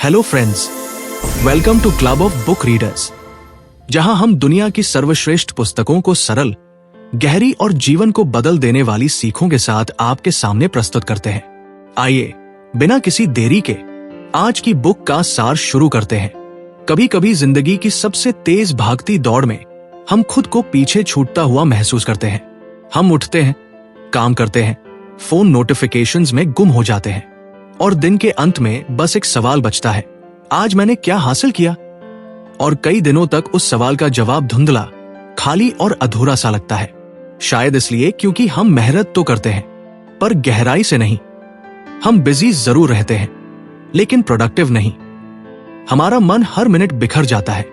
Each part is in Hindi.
Hello friends, welcome to club of book readers, जहां हम दुनिया की सर्वश्रेष्ठ पुस्तकों को सरल, गहरी और जीवन को बदल देने वाली सीखों के साथ आपके सामने प्रस्तुत करते हैं। आइए बिना किसी देरी के आज की बुक का सार शुरू करते हैं। कभी कभी जिंदगी की सबसे तेज भागती दौड़ में हम खुद को पीछे छूटता हुआ महसूस करते हैं। हम उठते हैं, काम करते हैं, फोन नोटिफिकेशंस में गुम हो जाते हैं और दिन के अंत में बस एक सवाल बचता है, आज मैंने क्या हासिल किया? और कई दिनों तक उस सवाल का जवाब धुंधला, खाली और अधूरा सा लगता है। शायद इसलिए क्योंकि हम मेहनत तो करते हैं पर गहराई से नहीं। हम बिजी जरूर रहते हैं लेकिन प्रोडक्टिव नहीं। हमारा मन हर मिनट बिखर जाता है,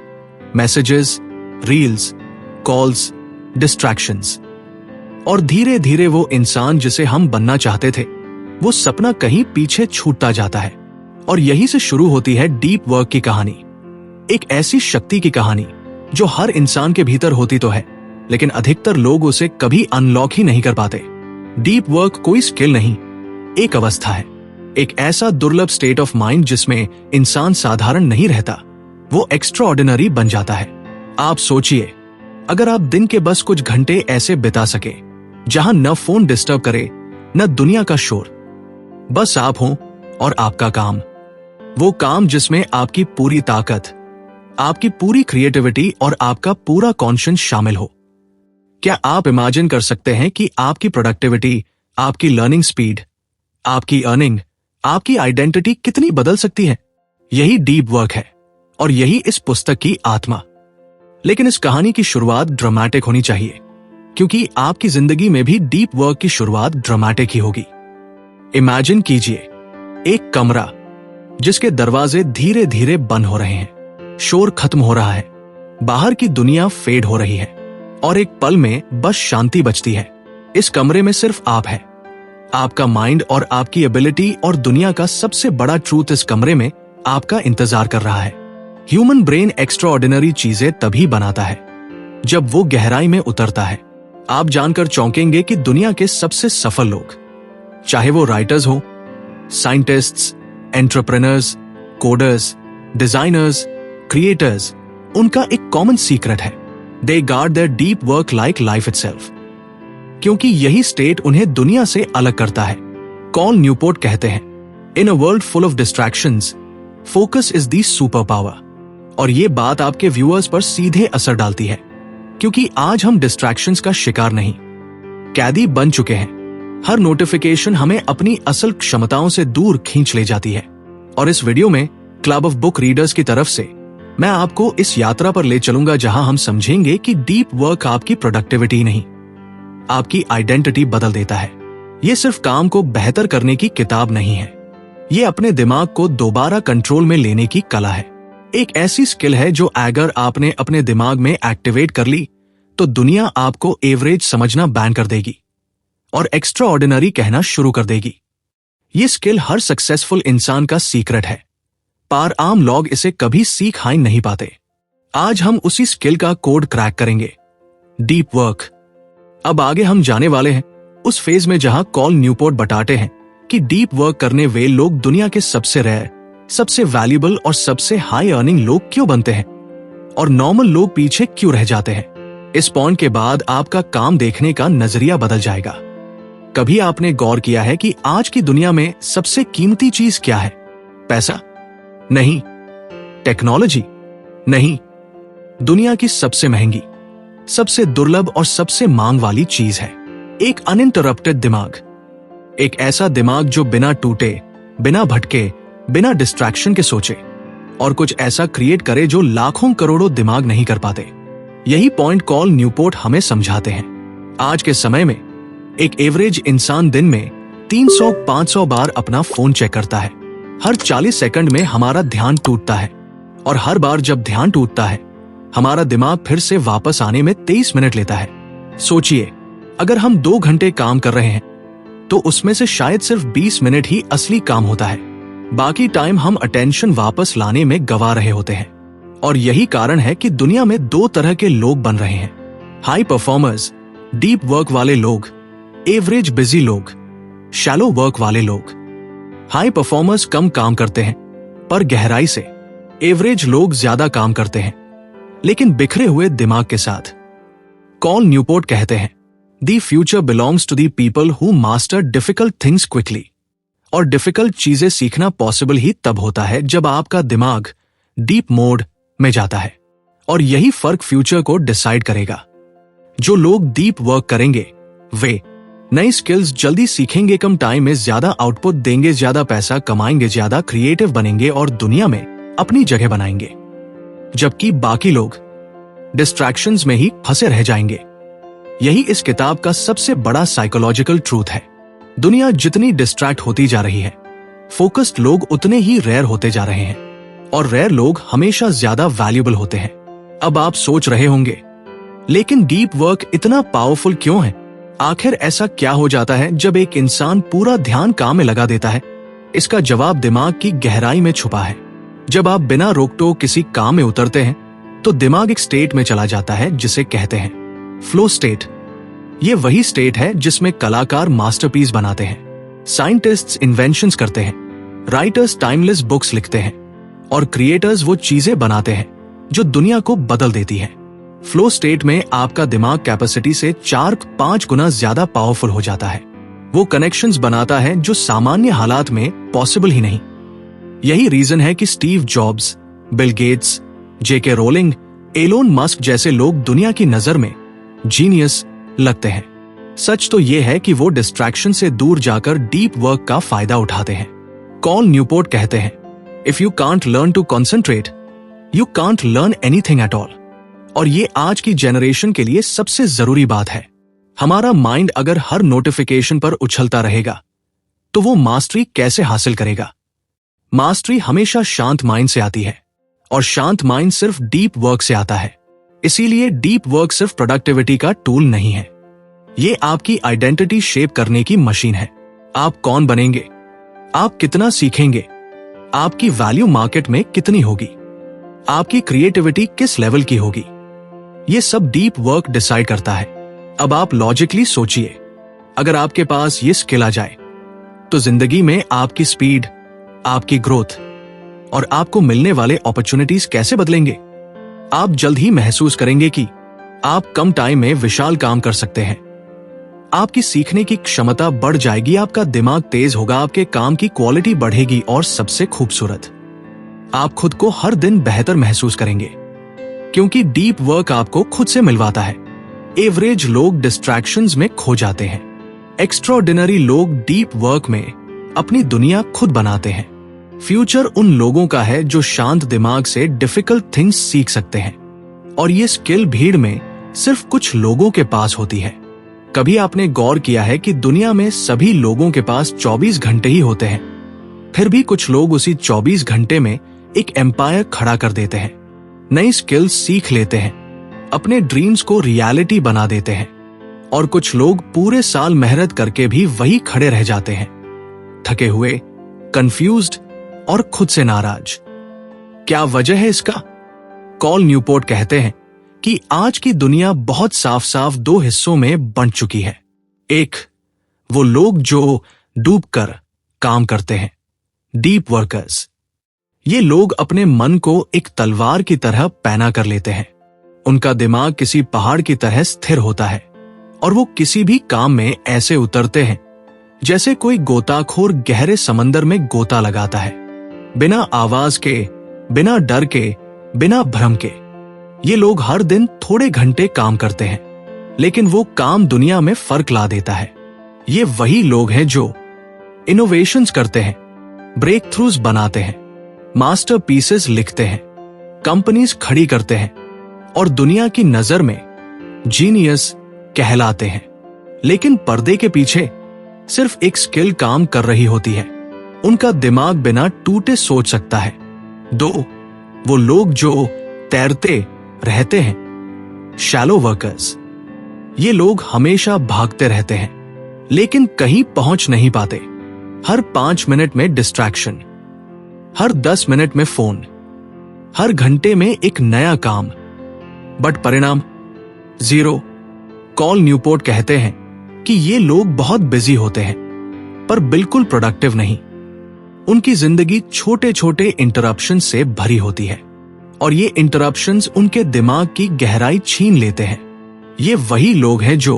मैसेजेस, रील्स, कॉल्स, डिस्ट्रैक्शंस। और धीरे धीरे वो इंसान जिसे हम बनना चाहते थे, वो सपना कहीं पीछे छूटता जाता है। और यही से शुरू होती है डीप वर्क की कहानी। एक ऐसी शक्ति की कहानी जो हर इंसान के भीतर होती तो है, लेकिन अधिकतर लोग उसे कभी अनलॉक ही नहीं कर पाते। डीप वर्क कोई स्किल नहीं, एक अवस्था है, एक ऐसा दुर्लभ स्टेट ऑफ माइंड जिसमें इंसान साधारण नहीं रहता, वो एक्स्ट्रा ऑर्डिनरी बन जाता है। आप सोचिए, अगर आप दिन के बस कुछ घंटे ऐसे बिता सके जहां न फोन डिस्टर्ब करे, न दुनिया का शोर, बस आप हो और आपका काम, वो काम जिसमें आपकी पूरी ताकत, आपकी पूरी क्रिएटिविटी और आपका पूरा कॉन्शियस शामिल हो। क्या आप इमेजिन कर सकते हैं कि आपकी प्रोडक्टिविटी, आपकी लर्निंग स्पीड, आपकी अर्निंग, आपकी आइडेंटिटी कितनी बदल सकती है? यही डीप वर्क है और यही इस पुस्तक की आत्मा। लेकिन इस कहानी की शुरुआत ड्रामेटिक होनी चाहिए, क्योंकि आपकी जिंदगी में भी डीप वर्क की शुरुआत ड्रामेटिक ही होगी। इमेजिन कीजिए एक कमरा जिसके दरवाजे धीरे धीरे बंद हो रहे हैं, शोर खत्म हो रहा है, बाहर की दुनिया फेड हो रही है और एक पल में बस शांति बचती है। इस कमरे में सिर्फ आप है, आपका माइंड और आपकी एबिलिटी, और दुनिया का सबसे बड़ा ट्रूथ इस कमरे में आपका इंतजार कर रहा है। ह्यूमन ब्रेन एक्स्ट्रा ऑर्डिनरी चीजें तभी बनाता है जब वो गहराई में उतरता है। आप जानकर चौंकेंगे कि दुनिया के सबसे सफल लोग, चाहे वो राइटर्स हो, scientists, entrepreneurs, coders, designers, creators, उनका एक कॉमन सीक्रेट है, they guard their deep work like life itself, क्योंकि यही स्टेट उन्हें दुनिया से अलग करता है। कॉल न्यूपोर्ट कहते हैं, in a world full of distractions, focus is the super power. और ये बात आपके व्यूअर्स पर सीधे असर डालती है, क्योंकि आज हम डिस्ट्रैक्शंस का शिकार नहीं, कैदी बन चुके हैं। हर नोटिफिकेशन हमें अपनी असल क्षमताओं से दूर खींच ले जाती है। और इस वीडियो में क्लब ऑफ बुक रीडर्स की तरफ से मैं आपको इस यात्रा पर ले चलूंगा जहां हम समझेंगे कि डीप वर्क आपकी प्रोडक्टिविटी नहीं, आपकी आइडेंटिटी बदल देता है। ये सिर्फ काम को बेहतर करने की किताब नहीं है, ये अपने दिमाग को दोबारा कंट्रोल में लेने की कला है। एक ऐसी स्किल है जो अगर आपने अपने दिमाग में एक्टिवेट कर ली तो दुनिया आपको एवरेज समझना बैन कर देगी और एक्स्ट्रा ऑर्डिनरी कहना शुरू कर देगी। ये स्किल हर सक्सेसफुल इंसान का सीक्रेट है, पर आम लोग इसे कभी सीख ही नहीं पाते। आज हम उसी स्किल का कोड क्रैक करेंगे, डीप वर्क। अब आगे हम जाने वाले हैं उस फेज में जहां कॉल न्यूपोर्ट बताते हैं कि डीप वर्क करने वे लोग दुनिया के सबसे रेयर, सबसे वैल्यूएबल और सबसे हाई अर्निंग लोग क्यों बनते हैं और नॉर्मल लोग पीछे क्यों रह जाते हैं। इस पॉइंट के बाद आपका काम देखने का नजरिया बदल जाएगा। कभी आपने गौर किया है कि आज की दुनिया में सबसे कीमती चीज क्या है? पैसा नहीं, टेक्नोलॉजी नहीं, दुनिया की सबसे महंगी, सबसे दुर्लभ और सबसे मांग वाली चीज है एक अनइंटरप्टेड दिमाग। एक ऐसा दिमाग जो बिना टूटे, बिना भटके, बिना डिस्ट्रैक्शन के सोचे और कुछ ऐसा क्रिएट करे जो लाखों करोड़ों दिमाग नहीं कर पाते। यही पॉइंट कॉल न्यूपोर्ट हमें समझाते हैं। आज के समय में एक एवरेज इंसान दिन में 300-500 बार अपना फोन चेक करता है। हर 40 सेकंड में हमारा ध्यान टूटता है और हर बार जब ध्यान टूटता है हमारा दिमाग फिर से वापस आने में 23 मिनट लेता है। सोचिए, अगर हम 2 घंटे काम कर रहे हैं तो उसमें से शायद सिर्फ 20 मिनट ही असली काम होता है, बाकी टाइम हम अटेंशन वापस लाने में गवा रहे होते हैं। और यही कारण है कि दुनिया में 2 तरह के लोग बन रहे हैं, हाई परफॉर्मर्स, डीप वर्क वाले लोग, एवरेज बिजी लोग, शैलो वर्क वाले लोग। हाई परफॉर्मर्स कम काम करते हैं, पर गहराई से एवरेज लोग ज्यादा काम करते हैं, लेकिन बिखरे हुए दिमाग के साथ। कॉल न्यूपोर्ट कहते हैं, the future belongs to the people who master difficult things quickly. और डिफिकल्ट चीजें सीखना पॉसिबल ही तब होता है जब आपका दिमाग डीप मोड में जाता है, और यही फर्क फ्यूचर को डिसाइड करेगा। जो लोग डीप वर्क करेंगे वे नई स्किल्स जल्दी सीखेंगे, कम टाइम में ज्यादा आउटपुट देंगे, ज्यादा पैसा कमाएंगे, ज्यादा क्रिएटिव बनेंगे और दुनिया में अपनी जगह बनाएंगे। जबकि बाकी लोग डिस्ट्रैक्शंस में ही फंसे रह जाएंगे। यही इस किताब का सबसे बड़ा साइकोलॉजिकल ट्रूथ है। दुनिया जितनी डिस्ट्रैक्ट होती जा रही है, फोकस्ड लोग उतने ही रेयर होते जा रहे हैं, और रेयर लोग हमेशा ज्यादा वैल्यूएबल होते हैं। अब आप सोच रहे होंगे, लेकिन डीप वर्क इतना पावरफुल क्यों है? आखिर ऐसा क्या हो जाता है जब एक इंसान पूरा ध्यान काम में लगा देता है? इसका जवाब दिमाग की गहराई में छुपा है। जब आप बिना रोक टोक किसी काम में उतरते हैं, तो दिमाग एक स्टेट में चला जाता है जिसे कहते हैं फ्लो स्टेट। ये वही स्टेट है जिसमें कलाकार मास्टरपीस बनाते हैं, साइंटिस्ट्स इन्वेंशंस करते हैं, राइटर्स टाइमलेस बुक्स लिखते हैं, और क्रिएटर्स वो चीजें बनाते हैं जो दुनिया को बदल देती हैं। फ्लो स्टेट में आपका दिमाग कैपेसिटी से 4-5 गुना ज्यादा पावरफुल हो जाता है। वो कनेक्शंस बनाता है जो सामान्य हालात में पॉसिबल ही नहीं। यही रीजन है कि स्टीव जॉब्स, बिल गेट्स, जेके रोलिंग, एलोन मस्क जैसे लोग दुनिया की नजर में जीनियस लगते हैं। सच तो यह है कि वो डिस्ट्रैक्शन से दूर जाकर डीप वर्क का फायदा उठाते हैं। कॉल न्यूपोर्ट कहते हैं, if you can't learn to concentrate, you can't learn anything at all. और ये आज की जनरेशन के लिए सबसे जरूरी बात है। हमारा माइंड अगर हर नोटिफिकेशन पर उछलता रहेगा, तो वो मास्टरी कैसे हासिल करेगा? मास्टरी हमेशा शांत माइंड से आती है, और शांत माइंड सिर्फ डीप वर्क से आता है। इसीलिए डीप वर्क सिर्फ प्रोडक्टिविटी का टूल नहीं है, ये आपकी आइडेंटिटी शेप करने की मशीन है। आप कौन बनेंगे, आप कितना सीखेंगे, आपकी वैल्यू मार्केट में कितनी होगी, आपकी क्रिएटिविटी किस लेवल की होगी, ये सब डीप वर्क डिसाइड करता है। अब आप लॉजिकली सोचिए, अगर आपके पास ये स्किल आ जाए, तो जिंदगी में आपकी स्पीड, आपकी ग्रोथ और आपको मिलने वाले अपॉर्चुनिटीज कैसे बदलेंगे? आप जल्द ही महसूस करेंगे कि आप कम टाइम में विशाल काम कर सकते हैं। आपकी सीखने की क्षमता बढ़ जाएगी, आपका दिमाग तेज होगा, आपके काम की क्वालिटी बढ़ेगी, और सबसे खूबसूरत, आप खुद को हर दिन बेहतर महसूस करेंगे, क्योंकि डीप वर्क आपको खुद से मिलवाता है। एवरेज लोग डिस्ट्रैक्शंस में खो जाते हैं, एक्स्ट्राऑर्डिनरी लोग डीप वर्क में अपनी दुनिया खुद बनाते हैं। फ्यूचर उन लोगों का है जो शांत दिमाग से डिफिकल्ट थिंग्स सीख सकते हैं, और ये स्किल भीड़ में सिर्फ कुछ लोगों के पास होती है। कभी आपने गौर किया है कि दुनिया में सभी लोगों के पास 24 घंटे ही होते हैं, फिर भी कुछ लोग उसी 24 घंटे में एक एम्पायर खड़ा कर देते हैं, नई स्किल्स सीख लेते हैं, अपने ड्रीम्स को रियलिटी बना देते हैं, और कुछ लोग पूरे साल मेहनत करके भी वही खड़े रह जाते हैं, थके हुए, कंफ्यूज्ड और खुद से नाराज। क्या वजह है इसका? कॉल न्यूपोर्ट कहते हैं कि आज की दुनिया बहुत साफ साफ 2 हिस्सों में बंट चुकी है। एक, वो लोग जो डूबकर काम करते हैं, डीप वर्कर्स। ये लोग अपने मन को एक तलवार की तरह पैना कर लेते हैं। उनका दिमाग किसी पहाड़ की तरह स्थिर होता है, और वो किसी भी काम में ऐसे उतरते हैं जैसे कोई गोताखोर गहरे समंदर में गोता लगाता है, बिना आवाज के, बिना डर के, बिना भ्रम के। ये लोग हर दिन थोड़े घंटे काम करते हैं, लेकिन वो काम दुनिया में फर्क ला देता है। ये वही लोग हैं जो इनोवेशंस करते हैं, ब्रेक थ्रूज बनाते हैं, मास्टरपीसेस लिखते हैं, कंपनीज खड़ी करते हैं, और दुनिया की नजर में जीनियस कहलाते हैं। लेकिन पर्दे के पीछे सिर्फ एक स्किल काम कर रही होती है। उनका दिमाग बिना टूटे सोच सकता है। 2, वो लोग जो तैरते रहते हैं, शैलो वर्कर्स। ये लोग हमेशा भागते रहते हैं, लेकिन कहीं पहुंच नहीं पाते। हर 5 मिनट में डिस्ट्रैक्शन, हर 10 मिनट में फोन, हर घंटे में एक नया काम, बट परिणाम 0। कॉल न्यूपोर्ट कहते हैं कि ये लोग बहुत बिजी होते हैं, पर बिल्कुल प्रोडक्टिव नहीं। उनकी जिंदगी छोटे छोटे इंटरप्शन से भरी होती है और ये इंटरप्शंस उनके दिमाग की गहराई छीन लेते हैं। ये वही लोग हैं जो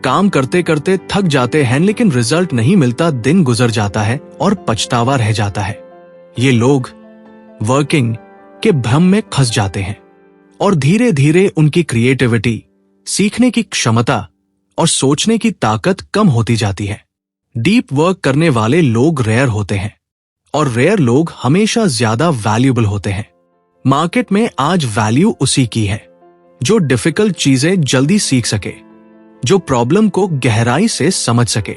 काम करते करते थक जाते हैं लेकिन रिजल्ट नहीं मिलता, दिन गुजर जाता है और पछतावा रह जाता है। ये लोग वर्किंग के भ्रम में फंस जाते हैं और धीरे धीरे उनकी क्रिएटिविटी, सीखने की क्षमता और सोचने की ताकत कम होती जाती है। डीप वर्क करने वाले लोग रेयर होते हैं और रेयर लोग हमेशा ज्यादा वैल्यूएबल होते हैं। मार्केट में आज वैल्यू उसी की है जो डिफिकल्ट चीजें जल्दी सीख सके, जो प्रॉब्लम को गहराई से समझ सके,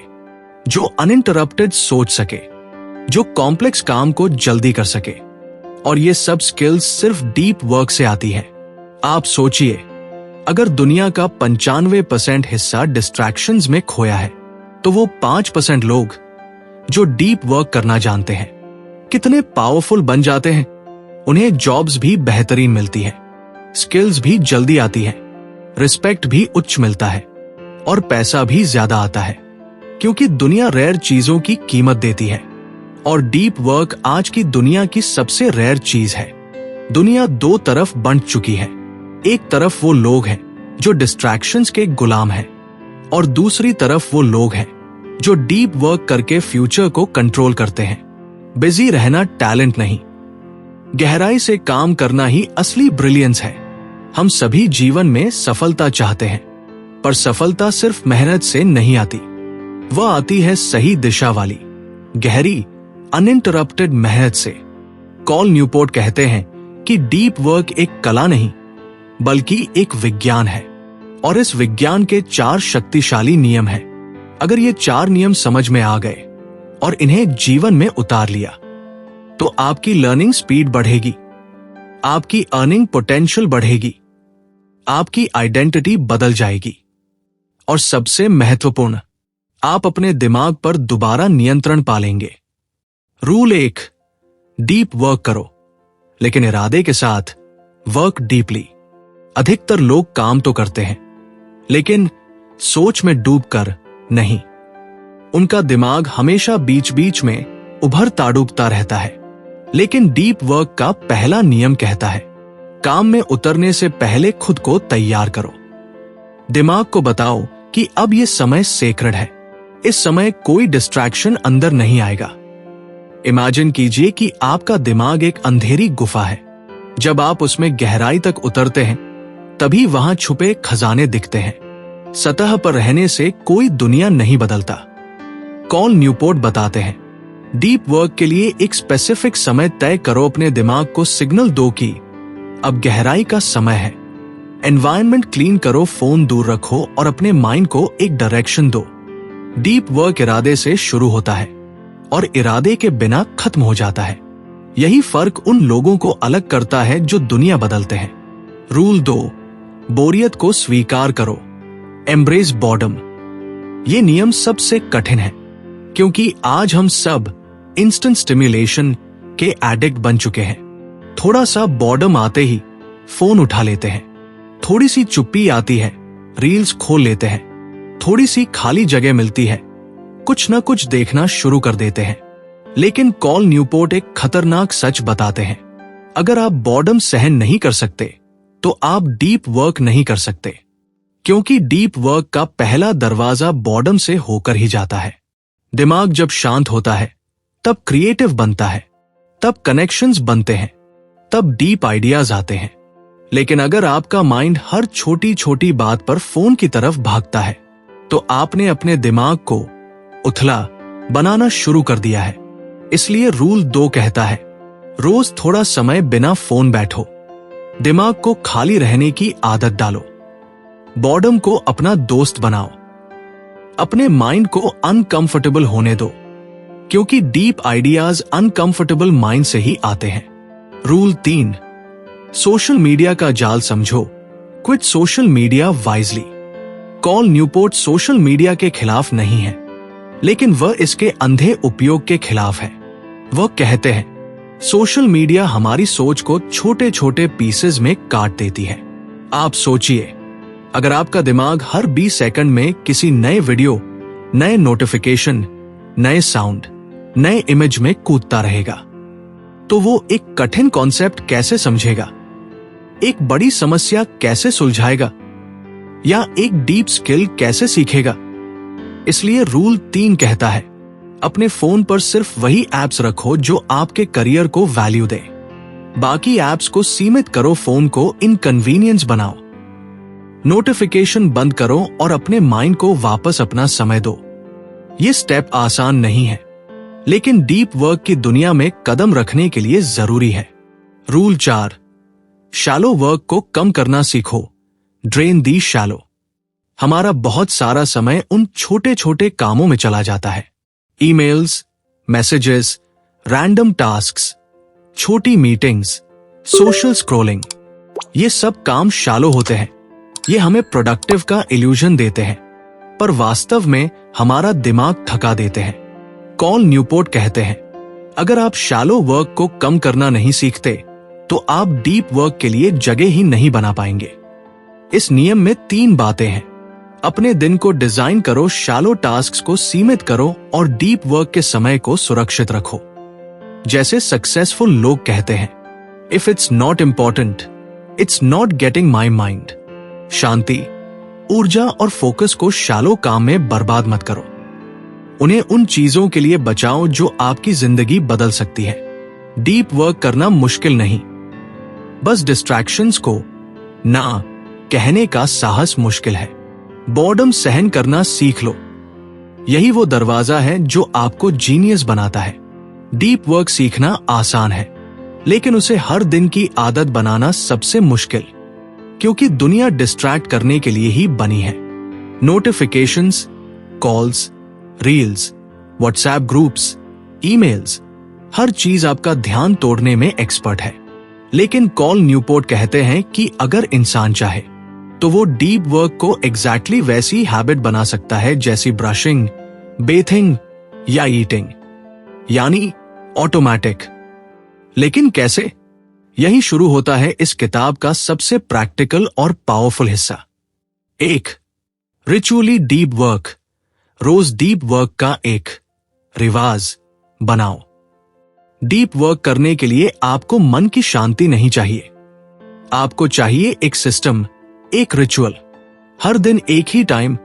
जो अनइंटरप्टेड सोच सके, जो कॉम्प्लेक्स काम को जल्दी कर सके। और ये सब स्किल्स सिर्फ डीप वर्क से आती है। आप सोचिए, अगर दुनिया का 95% हिस्सा डिस्ट्रैक्शंस में खोया है तो वो 5% लोग जो डीप वर्क करना जानते हैं कितने पावरफुल बन जाते हैं। उन्हें जॉब्स भी बेहतरीन मिलती है, स्किल्स भी जल्दी आती है, रिस्पेक्ट भी उच्च मिलता है और पैसा भी ज्यादा आता है, क्योंकि दुनिया रेयर चीजों की कीमत देती है। और डीप वर्क आज की दुनिया की सबसे रेयर चीज है। दुनिया दो तरफ बंट चुकी है। एक तरफ वो लोग हैं जो डिस्ट्रैक्शंस के गुलाम हैं और दूसरी तरफ वो लोग हैं जो डीप वर्क करके फ्यूचर को कंट्रोल करते हैं। बिजी रहना टैलेंट नहीं, गहराई से काम करना ही असली ब्रिलियंस है। हम सभी जीवन में सफलता चाहते हैं, पर सफलता सिर्फ मेहनत से नहीं आती। वह आती है सही दिशा वाली, गहरी, अनइंटरप्टेड मेहनत से। कॉल न्यूपोर्ट कहते हैं कि डीप वर्क एक कला नहीं बल्कि एक विज्ञान है और इस विज्ञान के 4 शक्तिशाली नियम हैं। अगर ये 4 नियम समझ में आ गए और इन्हें जीवन में उतार लिया तो आपकी लर्निंग स्पीड बढ़ेगी, आपकी अर्निंग पोटेंशियल बढ़ेगी, आपकी आइडेंटिटी बदल जाएगी और सबसे महत्वपूर्ण, आप अपने दिमाग पर दोबारा नियंत्रण पालेंगे। रूल 1, डीप वर्क करो लेकिन इरादे के साथ। Work deeply. अधिकतर लोग काम तो करते हैं लेकिन सोच में डूबकर नहीं। उनका दिमाग हमेशा बीच बीच में उभरता डूबता रहता है। लेकिन डीप वर्क का पहला नियम कहता है, काम में उतरने से पहले खुद को तैयार करो। दिमाग को बताओ कि अब यह समय सेक्रेड है, इस समय कोई डिस्ट्रैक्शन अंदर नहीं आएगा। इमेजिन कीजिए कि आपका दिमाग एक अंधेरी गुफा है। जब आप उसमें गहराई तक उतरते हैं तभी वहां छुपे खजाने दिखते हैं। सतह पर रहने से कोई दुनिया नहीं बदलता। कॉल न्यूपोर्ट बताते हैं, डीप वर्क के लिए एक स्पेसिफिक समय तय करो। अपने दिमाग को सिग्नल दो कि अब गहराई का समय है। एनवायरनमेंट क्लीन करो, फोन दूर रखो और अपने माइंड को एक डायरेक्शन दो। डीप वर्क इरादे से शुरू होता है और इरादे के बिना खत्म हो जाता है। यही फर्क उन लोगों को अलग करता है जो दुनिया बदलते हैं। रूल 2, बोरियत को स्वीकार करो। Embrace boredom. ये नियम सबसे कठिन है क्योंकि आज हम सब इंस्टेंट स्टिम्युलेशन के एडिक्ट बन चुके हैं। थोड़ा सा बॉर्डम आते ही फोन उठा लेते हैं, थोड़ी सी चुप्पी आती है, रील्स खोल लेते हैं, थोड़ी सी खाली जगह मिलती है, कुछ न कुछ देखना शुरू कर देते हैं। लेकिन कॉल न्यूपोर्ट एक खतरनाक सच बताते हैं, अगर आप बॉर्डम सहन नहीं कर सकते तो आप डीप वर्क नहीं कर सकते, क्योंकि डीप वर्क का पहला दरवाजा बॉर्डम से होकर ही जाता है। दिमाग जब शांत होता है तब क्रिएटिव बनता है, तब कनेक्शंस बनते हैं, तब डीप आइडियाज आते हैं। लेकिन अगर आपका माइंड हर छोटी छोटी बात पर फोन की तरफ भागता है तो आपने अपने दिमाग को उथला बनाना शुरू कर दिया है। इसलिए रूल 2 कहता है, रोज थोड़ा समय बिना फोन बैठो, दिमाग को खाली रहने की आदत डालो, बॉर्डम को अपना दोस्त बनाओ, अपने माइंड को अनकंफर्टेबल होने दो, क्योंकि डीप आइडियाज अनकंफर्टेबल माइंड से ही आते हैं। रूल 3, सोशल मीडिया का जाल समझो, quit social media wisely. Call Newport social media के खिलाफ नहीं है, लेकिन वह इसके अंधे उपयोग के खिलाफ है। वह कहते हैं, सोशल मीडिया हमारी सोच को छोटे छोटे पीसेस में काट देती है। आप सोचिए, अगर आपका दिमाग हर 20 सेकंड में किसी नए वीडियो, नए नोटिफिकेशन, नए साउंड, नए इमेज में कूदता रहेगा। तो वो एक कठिन कॉन्सेप्ट कैसे समझेगा, एक बड़ी समस्या कैसे सुलझाएगा या एक डीप स्किल कैसे सीखेगा? इसलिए रूल 3 कहता है, अपने फोन पर सिर्फ वही एप्स रखो जो आपके करियर को वैल्यू दे। बाकी एप्स को सीमित करो, फोन को इनकन्वीनियंस बनाओ, नोटिफिकेशन बंद करो और अपने माइंड को वापस अपना समय दो। ये स्टेप आसान नहीं है, लेकिन डीप वर्क की दुनिया में कदम रखने के लिए जरूरी है। रूल 4, शैलो वर्क को कम करना सीखो, ड्रेन दी शैलो। हमारा बहुत सारा समय उन छोटे छोटे कामों में चला जाता है। ईमेल्स, मैसेजेस, रैंडम टास्क्स, छोटी मीटिंग्स, सोशल स्क्रॉलिंग, ये सब काम शैलो होते हैं। ये हमें प्रोडक्टिव का इल्यूजन देते हैं, पर वास्तव में हमारा दिमाग थका देते हैं। कॉल न्यूपोर्ट कहते हैं, अगर आप शैलो वर्क को कम करना नहीं सीखते तो आप डीप वर्क के लिए जगह ही नहीं बना पाएंगे। इस नियम में 3 बातें हैं। अपने दिन को डिजाइन करो, शैलो टास्क्स को सीमित करो और डीप वर्क के समय को सुरक्षित रखो। जैसे सक्सेसफुल लोग कहते हैं, if it's not important, it's not getting my mind. शांति, ऊर्जा और फोकस को शैलो काम में बर्बाद मत करो। उन्हें उन चीजों के लिए बचाओ जो आपकी जिंदगी बदल सकती है। डीप वर्क करना मुश्किल नहीं, बस डिस्ट्रैक्शंस को ना कहने का साहस मुश्किल है। बॉर्डम सहन करना सीख लो, यही वो दरवाजा है जो आपको जीनियस बनाता है। डीप वर्क सीखना आसान है, लेकिन उसे हर दिन की आदत बनाना सबसे मुश्किल, क्योंकि दुनिया डिस्ट्रैक्ट करने के लिए ही बनी है। Notifications, calls, reels, WhatsApp groups, emails, हर चीज आपका ध्यान तोड़ने में एक्सपर्ट है। लेकिन कॉल न्यूपोर्ट कहते हैं कि अगर इंसान चाहे तो वो डीप वर्क को एग्जैक्टली वैसी हैबिट बना सकता है जैसी ब्रशिंग, बेथिंग या ईटिंग, यानी ऑटोमेटिक। लेकिन कैसे? यही शुरू होता है इस किताब का सबसे प्रैक्टिकल और पावरफुल हिस्सा। 1, रिचुअली डीप वर्क। रोज डीप वर्क का एक रिवाज बनाओ। डीप वर्क करने के लिए आपको मन की शांति नहीं चाहिए, आपको चाहिए एक सिस्टम, एक रिचुअल। हर दिन एक ही टाइम,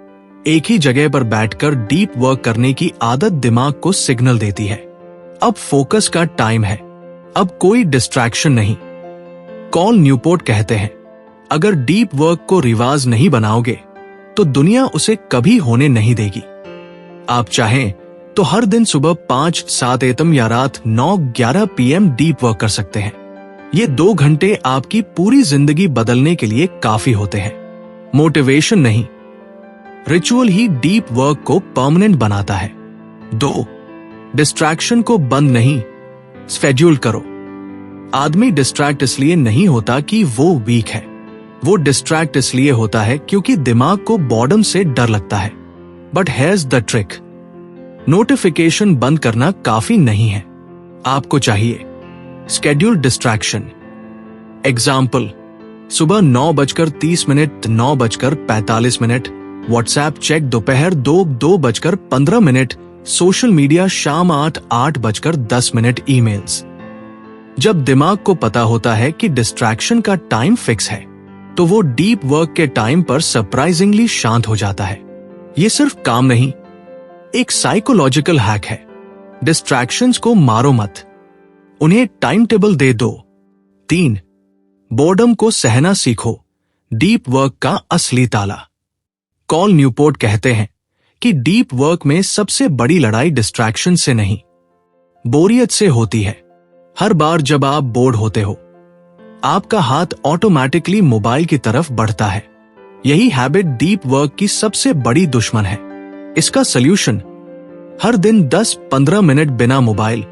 एक ही जगह पर बैठकर डीप वर्क करने की आदत दिमाग को सिग्नल देती है, अब फोकस का टाइम है, अब कोई डिस्ट्रैक्शन नहीं। कॉल न्यूपोर्ट कहते हैं, अगर डीप वर्क को रिवाज नहीं बनाओगे तो दुनिया उसे कभी होने नहीं देगी। आप चाहें तो हर दिन सुबह 5-7 AM या रात 9-11 PM डीप वर्क कर सकते हैं। ये 2 घंटे आपकी पूरी जिंदगी बदलने के लिए काफी होते हैं। मोटिवेशन नहीं, रिचुअल ही डीप वर्क को परमानेंट बनाता है। 2, डिस्ट्रैक्शन को बंद नहीं, शेड्यूल करो। आदमी डिस्ट्रैक्ट इसलिए नहीं होता कि वो वीक है, वो डिस्ट्रैक्ट इसलिए होता है क्योंकि दिमाग को बॉर्डम से डर लगता है। But hairs the trick, notification बंद करना काफी नहीं है, आपको चाहिए स्केड्यूल डिस्ट्रैक्शन। एग्जाम्पल, सुबह 9:30, 9:45, व्हाट्सएप चेक दोपहर 2:15, सोशल मीडिया शाम 8:10, ईमेल्स। जब दिमाग को पता होता है कि डिस्ट्रैक्शन का टाइम फिक्स है तो वो डीप वर्क के टाइम पर सरप्राइजिंगली शांत हो जाता है। ये सिर्फ काम नहीं, एक साइकोलॉजिकल हैक है। डिस्ट्रैक्शंस को मारो मत, उन्हें टाइम टेबल दे दो। 3, बोर्डम को सहना सीखो, डीप वर्क का असली ताला। कॉल न्यूपोर्ट कहते हैं कि डीप वर्क में सबसे बड़ी लड़ाई डिस्ट्रैक्शन से नहीं, बोरियत से होती है। हर बार जब आप बोर्ड होते हो, आपका हाथ ऑटोमेटिकली मोबाइल की तरफ बढ़ता है। यही हैबिट डीप वर्क की सबसे बड़ी दुश्मन है। इसका सॉल्यूशन, हर दिन 10-15 मिनट बिना मोबाइल,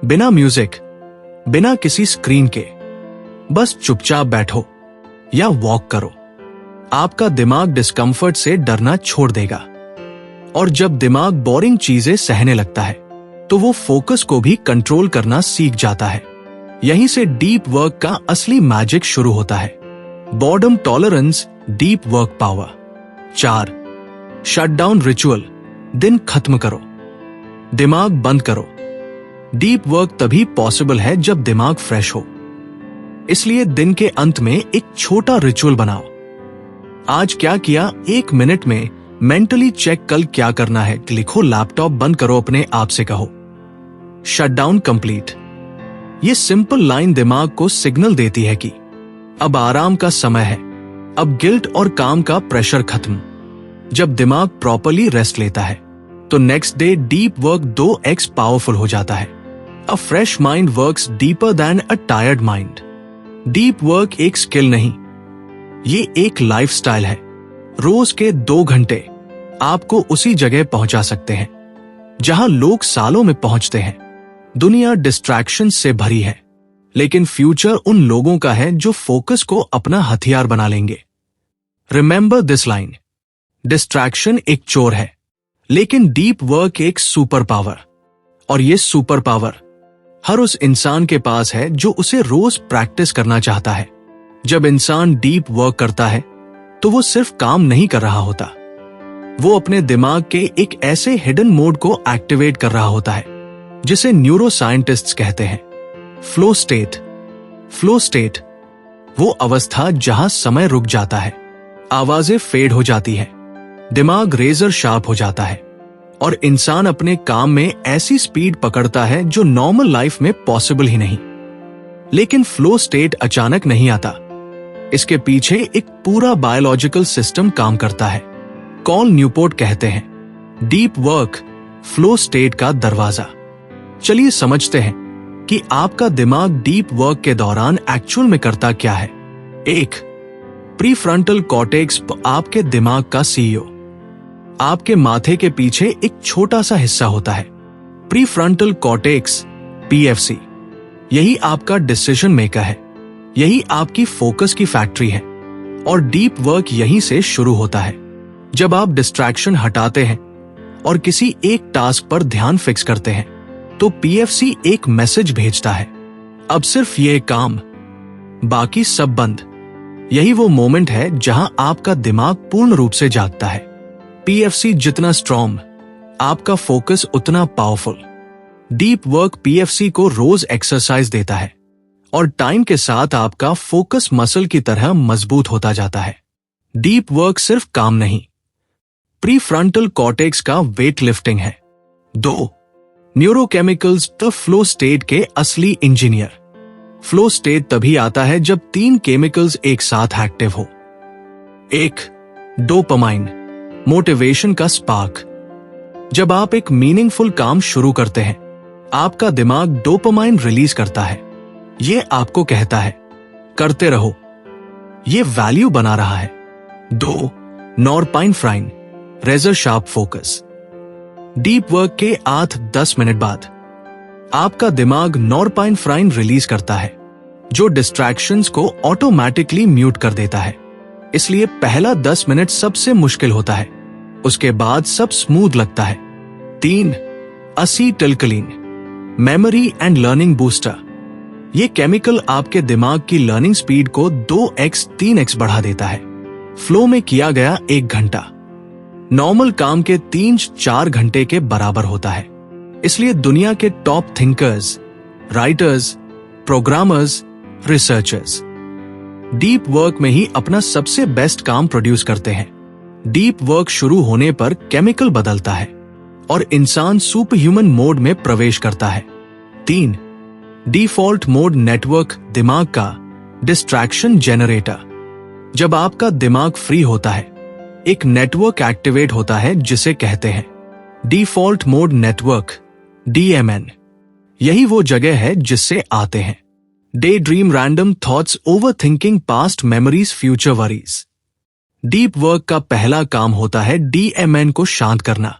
बिना म्यूजिक, बिना किसी स्क्रीन के बस चुपचाप बैठो या वॉक करो। आपका दिमाग डिस्कंफर्ट से डरना छोड़ देगा, और जब दिमाग बोरिंग चीजें सहने लगता है तो वो फोकस को भी कंट्रोल करना सीख जाता है। यहीं से डीप वर्क का असली मैजिक शुरू होता है। Boredom tolerance, deep work power. 4, shut down ritual. दिन खत्म करो, दिमाग बंद करो, डीप वर्क तभी पॉसिबल है जब दिमाग फ्रेश हो। इसलिए दिन के अंत में एक छोटा रिचुअल बनाओ। आज क्या किया, 1 मिनट में मेंटली चेक कल क्या करना है लिखो, लैपटॉप बंद करो, अपने आप से कहो शटडाउन कंप्लीट। ये सिंपल लाइन दिमाग को सिग्नल देती है कि अब आराम का समय है, अब गिल्ट और काम का प्रेशर खत्म। जब दिमाग प्रॉपर्ली रेस्ट लेता है तो next day deep work 2x powerful हो जाता है। अ fresh mind works deeper than अ टायर्ड माइंड। डीप वर्क एक स्किल नहीं, ये एक लाइफस्टाइल है। रोज के 2 घंटे आपको उसी जगह पहुंचा सकते हैं जहां लोग सालों में पहुंचते हैं। दुनिया डिस्ट्रैक्शन से भरी है, लेकिन फ्यूचर उन लोगों का है जो फोकस को अपना हथियार बना लेंगे। रिमेंबर दिस लाइन, डिस्ट्रैक्शन एक चोर है, लेकिन डीप वर्क एक सुपर पावर। और ये सुपर पावर हर उस इंसान के पास है जो उसे रोज प्रैक्टिस करना चाहता है। जब इंसान डीप वर्क करता है तो वो सिर्फ काम नहीं कर रहा होता, वो अपने दिमाग के एक ऐसे हिडन मोड को एक्टिवेट कर रहा होता है जिसे न्यूरो साइंटिस्ट्स कहते हैं फ्लो स्टेट। फ्लो स्टेट वो अवस्था जहां समय रुक जाता है, आवाजें फेड हो जाती है, दिमाग रेजर शार्प हो जाता है और इंसान अपने काम में ऐसी स्पीड पकड़ता है जो नॉर्मल लाइफ में पॉसिबल ही नहीं। लेकिन फ्लो स्टेट अचानक नहीं आता, इसके पीछे एक पूरा बायोलॉजिकल सिस्टम काम करता है। कॉल न्यूपोर्ट कहते हैं डीप वर्क फ्लो स्टेट का दरवाजा। चलिए समझते हैं कि आपका दिमाग डीप वर्क के दौरान एक्चुअल में करता क्या है। 1. प्रीफ्रंटल कॉर्टेक्स आपके दिमाग का सीईओ। आपके माथे के पीछे एक छोटा सा हिस्सा होता है, प्रीफ्रंटल कॉर्टेक्स पीएफसी। यही आपका डिसीजन मेकर है, यही आपकी फोकस की फैक्ट्री है और डीप वर्क यहीं से शुरू होता है। जब आप डिस्ट्रैक्शन हटाते हैं और किसी एक टास्क पर ध्यान फिक्स करते हैं तो पीएफसी एक मैसेज भेजता है, अब सिर्फ ये काम, बाकी सब बंद। यही वो मोमेंट है जहां आपका दिमाग पूर्ण रूप से जागता है। पीएफसी जितना स्ट्रॉन्ग, आपका फोकस उतना पावरफुल। डीप वर्क पीएफसी को रोज एक्सरसाइज देता है और टाइम के साथ आपका फोकस मसल की तरह मजबूत होता जाता है। डीप वर्क सिर्फ काम नहीं, प्रीफ्रंटल कॉर्टेक्स का वेट लिफ्टिंग है। 2. न्यूरोकेमिकल्स द फ्लो स्टेट के असली इंजीनियर। फ्लो स्टेट तभी आता है जब 3 केमिकल्स एक साथ एक्टिव हो। 1. डोपामाइन, मोटिवेशन का स्पार्क। जब आप एक मीनिंगफुल काम शुरू करते हैं, आपका दिमाग डोपामाइन रिलीज करता है। ये आपको कहता है करते रहो, ये वैल्यू बना रहा है। 2. Norepinephrine, razor sharp focus. Deep work के 8-10 मिनट बाद आपका दिमाग नॉरपाइनफ्राइन रिलीज करता है जो डिस्ट्रैक्शंस को ऑटोमेटिकली म्यूट कर देता है। इसलिए पहला 10 मिनट सबसे मुश्किल होता है, उसके बाद सब स्मूथ लगता है। 3. असीटिल्कोलिन, मेमोरी एंड लर्निंग बूस्टर। ये केमिकल आपके दिमाग की लर्निंग स्पीड को 2x 3x बढ़ा देता है। फ्लो में किया गया 1 घंटा नॉर्मल काम के 3-4 घंटे के बराबर होता है। इसलिए दुनिया के top thinkers, writers, programmers, researchers deep work में ही अपना सबसे बेस्ट काम प्रोड्यूस करते हैं। डीप वर्क शुरू होने पर केमिकल बदलता है और इंसान सुपर ह्यूमन मोड में प्रवेश करता है। 3. डिफॉल्ट मोड नेटवर्क, दिमाग का डिस्ट्रैक्शन जनरेटर। जब आपका दिमाग फ्री होता है, एक नेटवर्क एक्टिवेट होता है जिसे कहते हैं डिफॉल्ट मोड नेटवर्क, DMN। यही वो जगह है जिससे आते हैं day dream, random thoughts, over thinking, past memories, future worries. Deep work का पहला काम होता है DMN को शांत करना।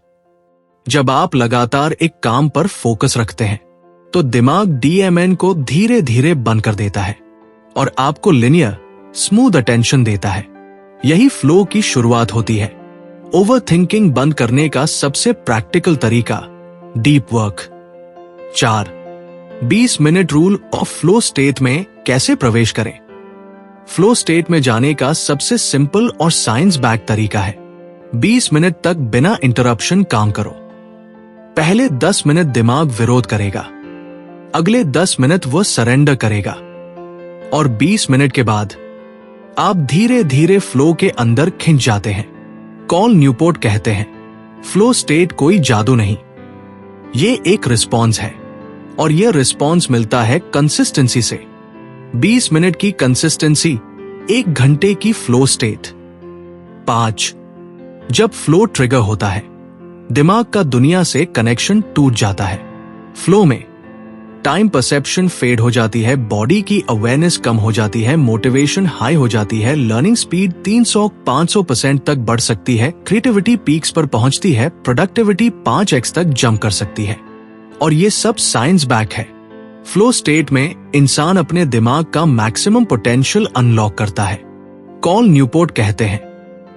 जब आप लगातार एक काम पर फोकस रखते हैं तो दिमाग DMN को धीरे धीरे बंद कर देता है और आपको लिनियर स्मूथ अटेंशन देता है। यही फ्लो की शुरुआत होती है। ओवर थिंकिंग बंद करने का सबसे प्रैक्टिकल तरीका deep work. 4. 20 minute rule of flow state में कैसे प्रवेश करें। फ्लो स्टेट में जाने का सबसे सिंपल और साइंस बैक तरीका है 20 मिनट तक बिना इंटरप्शन काम करो। पहले 10 मिनट दिमाग विरोध करेगा, अगले 10 मिनट वो सरेंडर करेगा और 20 मिनट के बाद आप धीरे धीरे फ्लो के अंदर खिंच जाते हैं। कॉल न्यूपोर्ट कहते हैं, फ्लो स्टेट कोई जादू नहीं, ये एक रिस्पॉन्स है और यह रिस्पॉन्स मिलता है कंसिस्टेंसी से। 20 मिनट की कंसिस्टेंसी, 1 घंटे की फ्लो स्टेट। 5. जब फ्लो ट्रिगर होता है, दिमाग का दुनिया से कनेक्शन टूट जाता है। फ्लो में टाइम परसेप्शन फेड हो जाती है, बॉडी की अवेयरनेस कम हो जाती है, मोटिवेशन हाई हो जाती है, लर्निंग स्पीड 300-500% तक बढ़ सकती है, क्रिएटिविटी पीक्स पर पहुंचती है, प्रोडक्टिविटी 5x तक जंप कर सकती है। और ये सब साइंस बैक है। फ्लो स्टेट में इंसान अपने दिमाग का मैक्सिमम पोटेंशियल अनलॉक करता है। कॉल न्यूपोर्ट कहते हैं,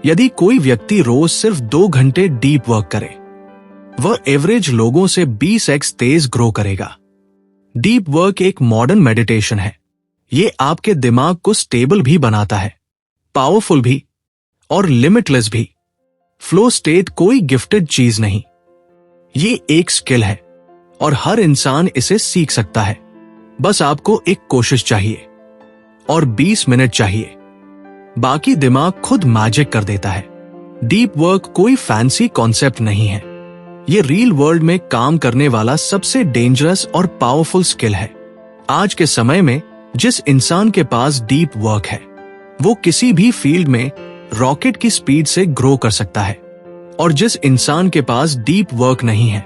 यदि कोई व्यक्ति रोज सिर्फ 2 घंटे डीप वर्क करे, वह एवरेज लोगों से 20x तेज ग्रो करेगा। डीप वर्क एक मॉडर्न मेडिटेशन है। ये आपके दिमाग को स्टेबल भी बनाता है, पावरफुल भी और लिमिटलेस भी। फ्लो स्टेट कोई गिफ्टेड चीज नहीं, ये एक स्किल है और हर इंसान इसे सीख सकता है। बस आपको एक कोशिश चाहिए और 20 मिनट चाहिए, बाकी दिमाग खुद मैजिक कर देता है। डीप वर्क कोई फैंसी कॉन्सेप्ट नहीं है, ये रियल वर्ल्ड में काम करने वाला सबसे डेंजरस और पावरफुल स्किल है। आज के समय में जिस इंसान के पास डीप वर्क है, वो किसी भी फील्ड में रॉकेट की स्पीड से ग्रो कर सकता है, और जिस इंसान के पास डीप वर्क नहीं है,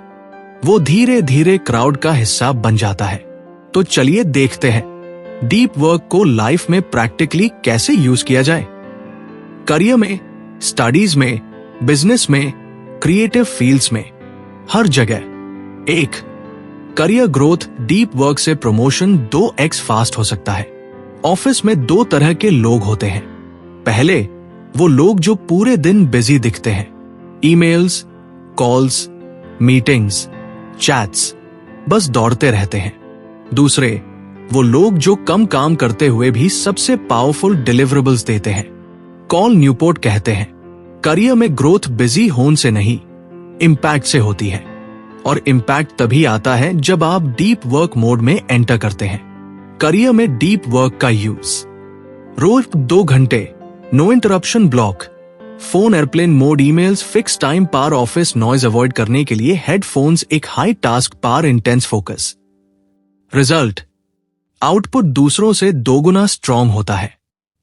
वो धीरे धीरे क्राउड का हिस्सा बन जाता है। तो चलिए देखते हैं डीप वर्क को लाइफ में प्रैक्टिकली कैसे यूज किया जाए। करियर में, स्टडीज में, बिजनेस में, क्रिएटिव फील्ड्स में, हर जगह। 1. Career growth. डीप वर्क से प्रमोशन 2x फास्ट हो सकता है। ऑफिस में 2 तरह के लोग होते हैं। पहले, वो लोग जो पूरे दिन बिजी दिखते हैं, ईमेल्स, कॉल्स, मीटिंग्स, चैट्स, बस दौड़ते रहते हैं। दूसरे, वो लोग जो कम काम करते हुए भी सबसे पावरफुल डिलीवरेबल्स देते हैं। कॉल न्यूपोर्ट कहते हैं, करियर में ग्रोथ बिजी होने से नहीं, इम्पैक्ट से होती है, और इम्पैक्ट तभी आता है जब आप डीप वर्क मोड में एंटर करते हैं। करियर में डीप वर्क का यूज। रोज 2 घंटे, no interruption block, phone airplane mode, emails, fix time पार, ऑफिस नॉइज अवॉइड करने के लिए हेडफोन्स, एक हाई टास्क पार, इंटेंस फोकस। रिजल्ट, आउटपुट दूसरों से 2 गुना स्ट्रॉन्ग होता है,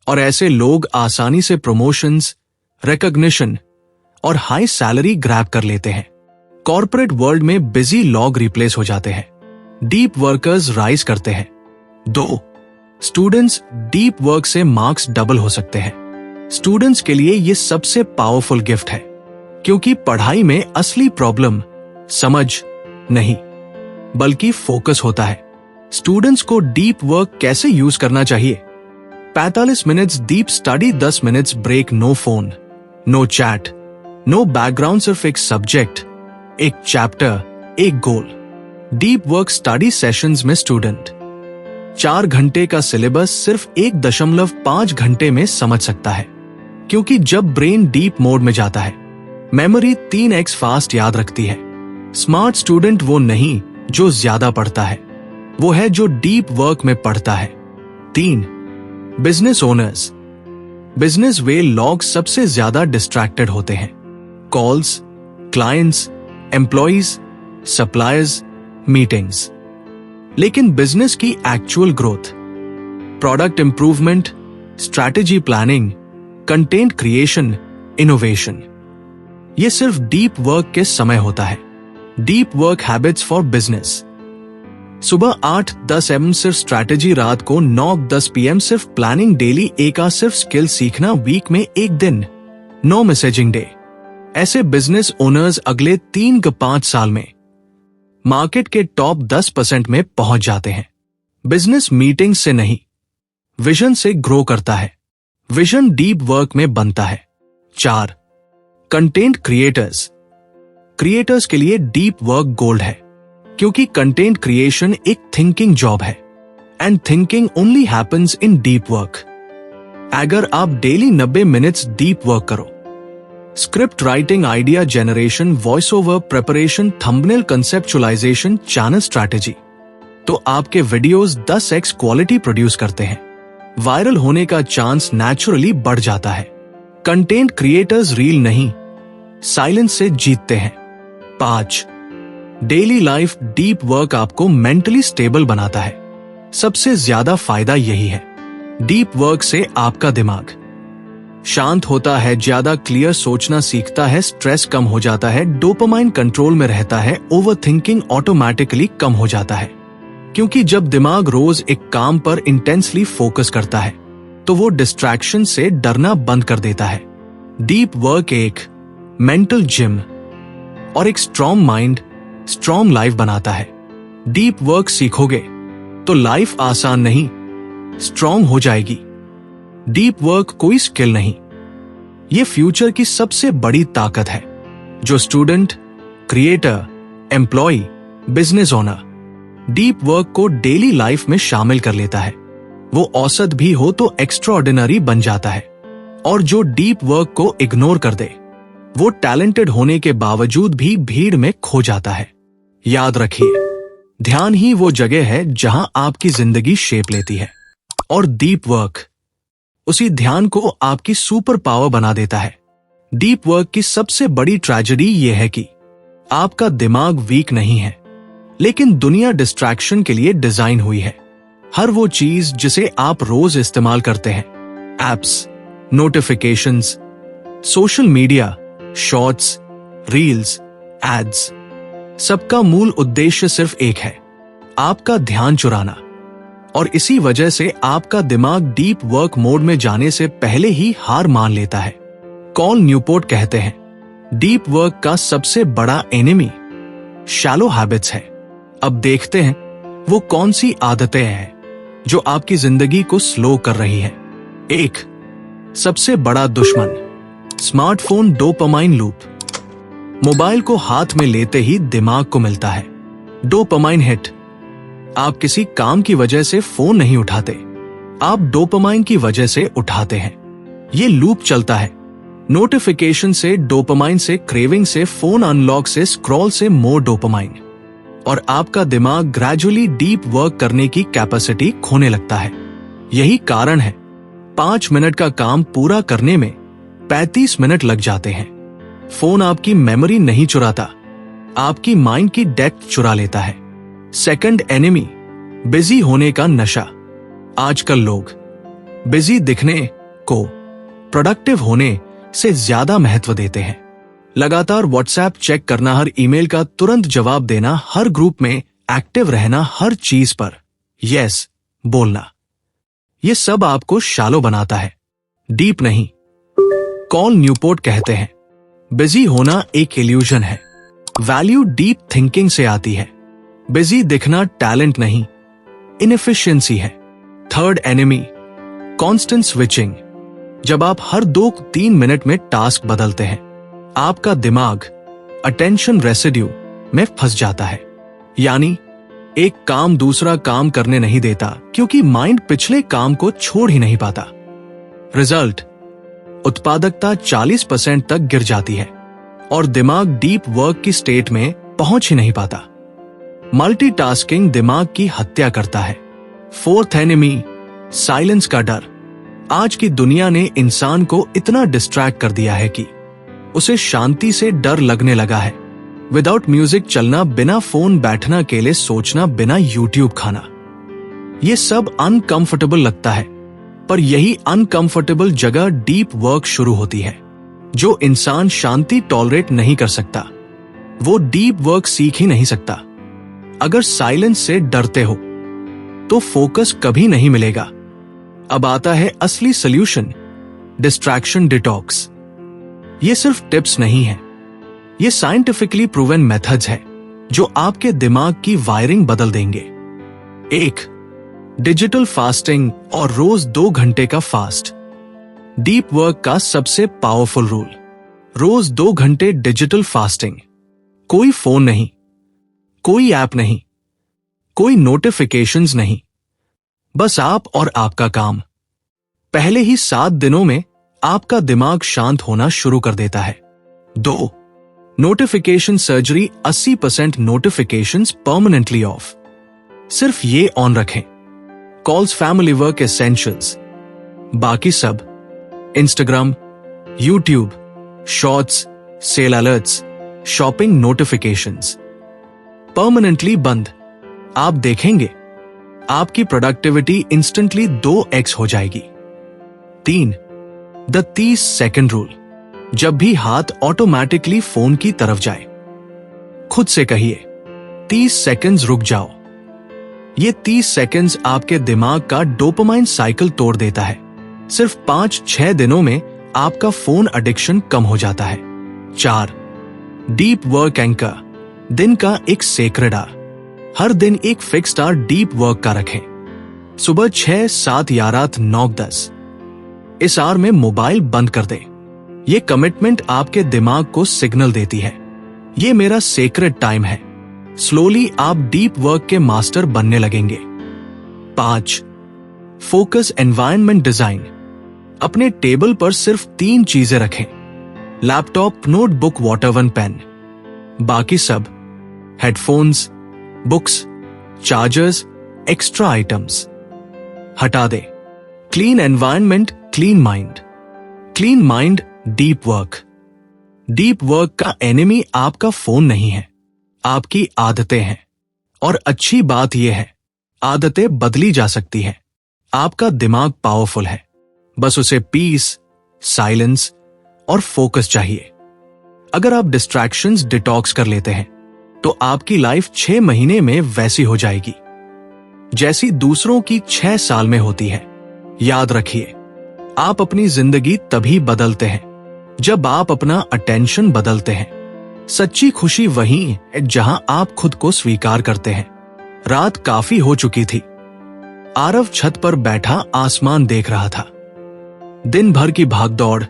और ऐसे लोग आसानी से प्रमोशंस, रिकॉग्निशन और हाई सैलरी ग्रैब कर लेते हैं। कॉर्पोरेट वर्ल्ड में बिजी लॉग रिप्लेस हो जाते हैं, डीप वर्कर्स राइज करते हैं। 2. स्टूडेंट्स। डीप वर्क से मार्क्स डबल हो सकते हैं। स्टूडेंट्स के लिए ये सबसे पावरफुल गिफ्ट है, क्योंकि पढ़ाई में असली प्रॉब्लम समझ नहीं, बल्कि फोकस होता है। स्टूडेंट्स को डीप वर्क कैसे यूज करना चाहिए? 45 minutes deep study, 10 minutes break, no phone, no chat, no background, सिर्फ एक सब्जेक्ट, एक चैप्टर, एक goal. Deep work study sessions में स्टूडेंट 4 घंटे का सिलेबस सिर्फ 1.5 घंटे में समझ सकता है, क्योंकि जब ब्रेन डीप मोड में जाता है, मेमोरी 3x फास्ट याद रखती है। स्मार्ट स्टूडेंट वो नहीं जो ज्यादा पढ़ता है, वो है जो डीप वर्क में पढ़ता है। 3. Business owners. बिजनेस वे लॉग सबसे ज्यादा डिस्ट्रैक्टेड होते हैं। Calls, clients, employees, suppliers, meetings. लेकिन बिजनेस की actual growth, product improvement, strategy planning, content creation, innovation, ये सिर्फ डीप वर्क के समय होता है। Deep work habits for business. सुबह 8-10 am सिर्फ स्ट्रैटेजी, रात को 9-10 PM सिर्फ प्लानिंग, डेली 1 आवर सिर्फ स्किल सीखना, वीक में 1 दिन, नो मैसेजिंग डे। ऐसे बिजनेस ओनर्स अगले 3-5 साल में मार्केट के टॉप 10% में पहुंच जाते हैं। बिजनेस मीटिंग से नहीं, विजन से ग्रो करता है। विजन डीप वर्क में बनता है। 4. Content creators. क्रिएटर्स के लिए डीप वर्क गोल्ड है, क्योंकि कंटेंट क्रिएशन एक थिंकिंग जॉब है, and thinking only happens in deep work. अगर आप डेली 90 मिनट्स डीप वर्क करो, script writing, idea generation, voice over preparation, thumbnail conceptualisation, channel strategy, तो आपके वीडियोस 10x क्वालिटी प्रोड्यूस करते हैं। वायरल होने का चांस नेचुरली बढ़ जाता है। कंटेंट क्रिएटर्स रील नहीं, साइलेंस से जीतते हैं। 5. डेली लाइफ डीप वर्क आपको मेंटली स्टेबल बनाता है। सबसे ज्यादा फायदा यही है। डीप वर्क से आपका दिमाग शांत होता है, ज्यादा क्लियर सोचना सीखता है, स्ट्रेस कम हो जाता है, डोपामाइन कंट्रोल में रहता है, ओवरथिंकिंग ऑटोमेटिकली कम हो जाता है। क्योंकि जब दिमाग रोज एक काम पर इंटेंसली फोकस करता है तो वो डिस्ट्रैक्शन से डरना बंद कर देता है। डीप वर्क एक मेंटल जिम और एक स्ट्रॉन्ग माइंड स्ट्रॉन्ग लाइफ बनाता है। डीप वर्क सीखोगे तो लाइफ आसान नहीं, स्ट्रॉन्ग हो जाएगी। डीप वर्क कोई स्किल नहीं, ये फ्यूचर की सबसे बड़ी ताकत है। जो student, creator, employ, business owner deep work को डेली लाइफ में शामिल कर लेता है, वो औसत भी हो तो एक्स्ट्राऑर्डिनरी बन जाता है। और जो डीप वर्क को इग्नोर कर दे वो टैलेंटेड होने के बावजूद भी भीड़ में खो जाता है। याद रखिए, ध्यान ही वो जगह है जहां आपकी जिंदगी शेप लेती है, और डीप वर्क उसी ध्यान को आपकी सुपर पावर बना देता है। डीप वर्क की सबसे बड़ी ट्रेजेडी यह है कि आपका दिमाग वीक नहीं है, लेकिन दुनिया डिस्ट्रैक्शन के लिए डिजाइन हुई है। हर वो चीज जिसे आप रोज इस्तेमाल करते हैं, apps, notifications, social media, shorts, reels, ads, सबका मूल उद्देश्य सिर्फ एक है, आपका ध्यान चुराना। और इसी वजह से आपका दिमाग डीप वर्क मोड में जाने से पहले ही हार मान लेता है। कॉल न्यूपोर्ट कहते हैं, डीप वर्क का सबसे बड़ा एनिमी शैलो हैबिट्स है। अब देखते हैं वो कौन सी आदतें हैं जो आपकी जिंदगी को स्लो कर रही हैं। 1. सबसे बड़ा दुश्मन स्मार्टफोन डोपामाइन लूप। मोबाइल को हाथ में लेते ही दिमाग को मिलता है डोपामाइन हिट। आप किसी काम की वजह से फोन नहीं उठाते, आप डोपामाइन की वजह से उठाते हैं। ये लूप चलता है, नोटिफिकेशन से डोपामाइन से, क्रेविंग से, फोन अनलॉक से, स्क्रॉल से मोर डोपामाइन, और आपका दिमाग ग्रेजुअली डीप वर्क करने की कैपेसिटी खोने लगता है। यही कारण है 5 मिनट का काम पूरा करने में 35 मिनट लग जाते हैं। फोन आपकी मेमोरी नहीं चुराता, आपकी माइंड की डेप्थ चुरा लेता है। सेकंड एनिमी बिजी होने का नशा। आजकल लोग बिजी दिखने को प्रोडक्टिव होने से ज्यादा महत्व देते हैं। लगातार व्हाट्सएप चेक करना, हर ईमेल का तुरंत जवाब देना, हर ग्रुप में एक्टिव रहना, हर चीज पर यस बोलना, ये सब आपको शैलो बनाता है, डीप नहीं। कॉल न्यूपोर्ट कहते हैं, बिजी होना एक इल्यूजन है, वैल्यू डीप थिंकिंग से आती है। बिजी दिखना टैलेंट नहीं, इनएफिशिएंसी है। Third enemy constant switching. जब आप हर 2-3 मिनट में टास्क बदलते हैं, आपका दिमाग अटेंशन रेसिड्यू में फंस जाता है, यानी एक काम दूसरा काम करने नहीं देता, क्योंकि माइंड पिछले काम को छोड़ ही नहीं पाता। रिजल्ट, उत्पादकता 40% तक गिर जाती है और दिमाग डीप वर्क की स्टेट में पहुंच ही नहीं पाता। मल्टीटास्किंग दिमाग की हत्या करता है। फोर्थ एनिमी साइलेंस का डर। आज की दुनिया ने इंसान को इतना डिस्ट्रैक्ट कर दिया है कि उसे शांति से डर लगने लगा है। विदाउट म्यूजिक चलना, बिना फोन बैठना, अकेले सोचना, बिना यूट्यूब खाना, ये सब अनकंफर्टेबल लगता है, पर यही अनकंफर्टेबल जगह डीप वर्क शुरू होती है। जो इंसान शांति टॉलरेट नहीं कर सकता, वो डीप वर्क सीख ही नहीं सकता। अगर साइलेंस से डरते हो तो फोकस कभी नहीं मिलेगा। अब आता है असली सॉल्यूशन, डिस्ट्रैक्शन डिटॉक्स। ये सिर्फ टिप्स नहीं है, ये साइंटिफिकली प्रूवन मेथड्स है जो आपके दिमाग की वायरिंग बदल देंगे। 1. डिजिटल फास्टिंग और रोज 2 घंटे का फास्ट। डीप वर्क का सबसे पावरफुल रूल, रोज 2 घंटे डिजिटल फास्टिंग। कोई फोन नहीं, कोई ऐप नहीं, कोई नोटिफिकेशंस नहीं, बस आप और आपका काम। पहले ही 7 दिनों में आपका दिमाग शांत होना शुरू कर देता है। 2. Notification surgery, 80% notifications permanently of. सिर्फ ये ऑन रखें, कॉल्स, फैमिली, वर्क, एसेंशियल्स। बाकी सब Instagram, YouTube, shorts, sale alerts, shopping notifications permanently बंद। आप देखेंगे आपकी प्रोडक्टिविटी इंस्टेंटली 2x हो जाएगी। 3. The 30 second rule. जब भी हाथ ऑटोमेटिकली फोन की तरफ जाए, खुद से कहिए 30 सेकंड्स रुक जाओ। ये 30 सेकंड्स आपके दिमाग का डोपामाइन साइकिल तोड़ देता है। सिर्फ 5-6 दिनों में आपका फोन एडिक्शन कम हो जाता है। 4. Deep work anchor. दिन का एक सेक्रेड आवर। हर दिन एक फिक्स्ड आवर डीप वर्क का रखें। सुबह 6, 7 या रात 9, 10। इस आवर में मोबाइल बंद कर दें। ये कमिटमेंट आपके दिमाग को सिग्नल देती है, ये मेरा सेक्रेड टाइम है। स्लोली आप डीप वर्क के मास्टर बनने लगेंगे। 5. Focus environment design. अपने टेबल पर सिर्फ 3 चीजें रखें, laptop, notebook, water, one pen. बाकी सब headphones, books, chargers, extra items हटा दे। Clean environment, clean mind. Clean mind, deep work. Deep work का एनिमी आपका फोन नहीं है, आपकी आदतें हैं। और अच्छी बात यह है, आदतें बदली जा सकती हैं। आपका दिमाग पावरफुल है, बस उसे पीस, साइलेंस और फोकस चाहिए। अगर आप डिस्ट्रैक्शंस डिटॉक्स कर लेते हैं तो आपकी लाइफ 6 महीने में वैसी हो जाएगी जैसी दूसरों की 6 साल में होती है। याद रखिए, आप अपनी जिंदगी तभी बदलते हैं जब आप अपना अटेंशन बदलते हैं। सच्ची खुशी वहीं है जहां आप खुद को स्वीकार करते हैं। रात काफी हो चुकी थी। आरव छत पर बैठा आसमान देख रहा था। दिन भर की भागदौड़,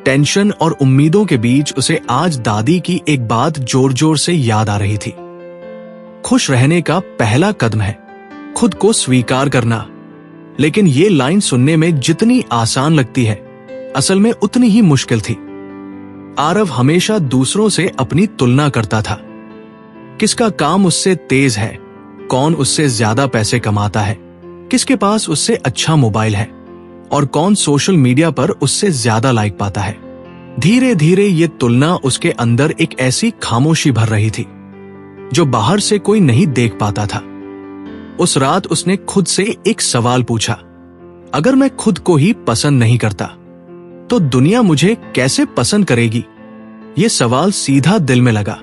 टेंशन और उम्मीदों के बीच उसे आज दादी की एक बात जोर जोर से याद आ रही थी। खुश रहने का पहला कदम है खुद को स्वीकार करना। लेकिन ये लाइन सुनने में जितनी आसान लगती है, असल में उतनी ही मुश्किल थी। आरव हमेशा दूसरों से अपनी तुलना करता था। किसका काम उससे तेज है, कौन उससे ज्यादा पैसे कमाता है, किसके पास उससे अच्छा मोबाइल है और कौन सोशल मीडिया पर उससे ज्यादा लाइक पाता है। धीरे धीरे ये तुलना उसके अंदर एक ऐसी खामोशी भर रही थी जो बाहर से कोई नहीं देख पाता था। उस रात उसने खुद से एक सवाल पूछा, अगर मैं खुद को ही पसंद नहीं करता तो दुनिया मुझे कैसे पसंद करेगी? ये सवाल सीधा दिल में लगा।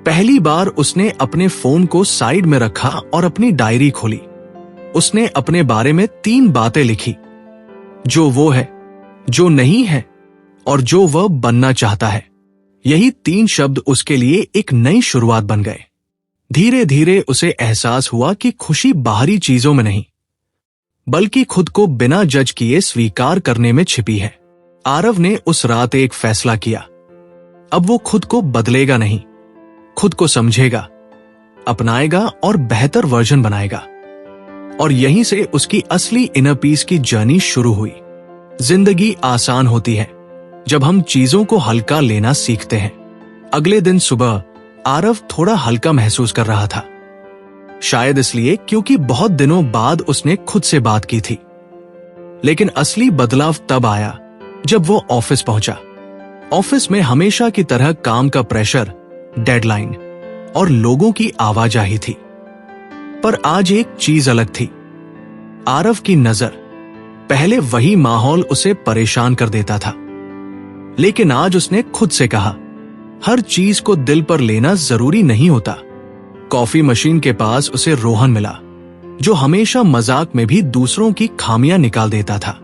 पहली बार उसने अपने फोन को साइड में रखा और अपनी डायरी खोली। उसने अपने बारे में 3 बातें लिखी, जो वो है, जो नहीं है और जो वह बनना चाहता है। यही 3 शब्द उसके लिए एक नई शुरुआत बन गए। धीरे धीरे उसे एहसास हुआ कि खुशी बाहरी चीजों में नहीं, बल्कि खुद को बिना जज किए स्वीकार करने में छिपी है। आरव ने उस रात एक फैसला किया। अब वो खुद को बदलेगा नहीं, खुद को समझेगा, अपनाएगा और बेहतर वर्जन बनाएगा। और यहीं से उसकी असली इनर पीस की जर्नी शुरू हुई। जिंदगी आसान होती है जब हम चीजों को हल्का लेना सीखते हैं। अगले दिन सुबह आरव थोड़ा हल्का महसूस कर रहा था। शायद इसलिए क्योंकि बहुत दिनों बाद उसने खुद से बात की थी। लेकिन असली बदलाव तब आया जब वो ऑफिस पहुंचा। ऑफिस में हमेशा की तरह काम का प्रेशर, डेडलाइन और लोगों की आवाजाही थी। पर आज एक चीज अलग थी। आरव की नजर, पहले वही माहौल उसे परेशान कर देता था, लेकिन आज उसने खुद से कहा, हर चीज को दिल पर लेना जरूरी नहीं होता। कॉफी मशीन के पास उसे रोहन मिला, जो हमेशा मजाक में भी दूसरों की खामियां निकाल देता था।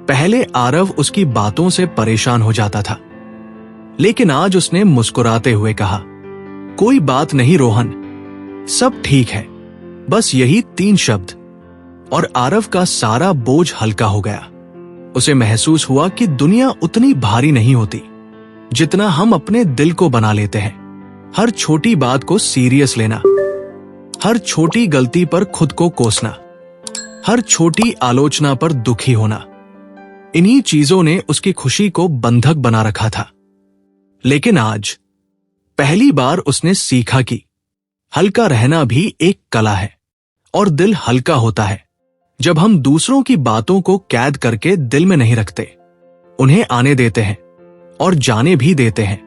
पहले आरव उसकी बातों से परेशान हो जाता था, लेकिन आज उसने मुस्कुराते हुए कहा, कोई बात नहीं रोहन, सब ठीक है। बस यही 3 शब्द और आरव का सारा बोझ हल्का हो गया। उसे महसूस हुआ कि दुनिया उतनी भारी नहीं होती जितना हम अपने दिल को बना लेते हैं। हर छोटी बात को सीरियस लेना, हर छोटी गलती पर खुद को कोसना, हर छोटी आलोचना पर दुखी होना, इन्हीं चीजों ने उसकी खुशी को बंधक बना रखा था। लेकिन आज पहली बार उसने सीखा कि हल्का रहना भी एक कला है। और दिल हल्का होता है जब हम दूसरों की बातों को कैद करके दिल में नहीं रखते, उन्हें आने देते हैं और जाने भी देते हैं।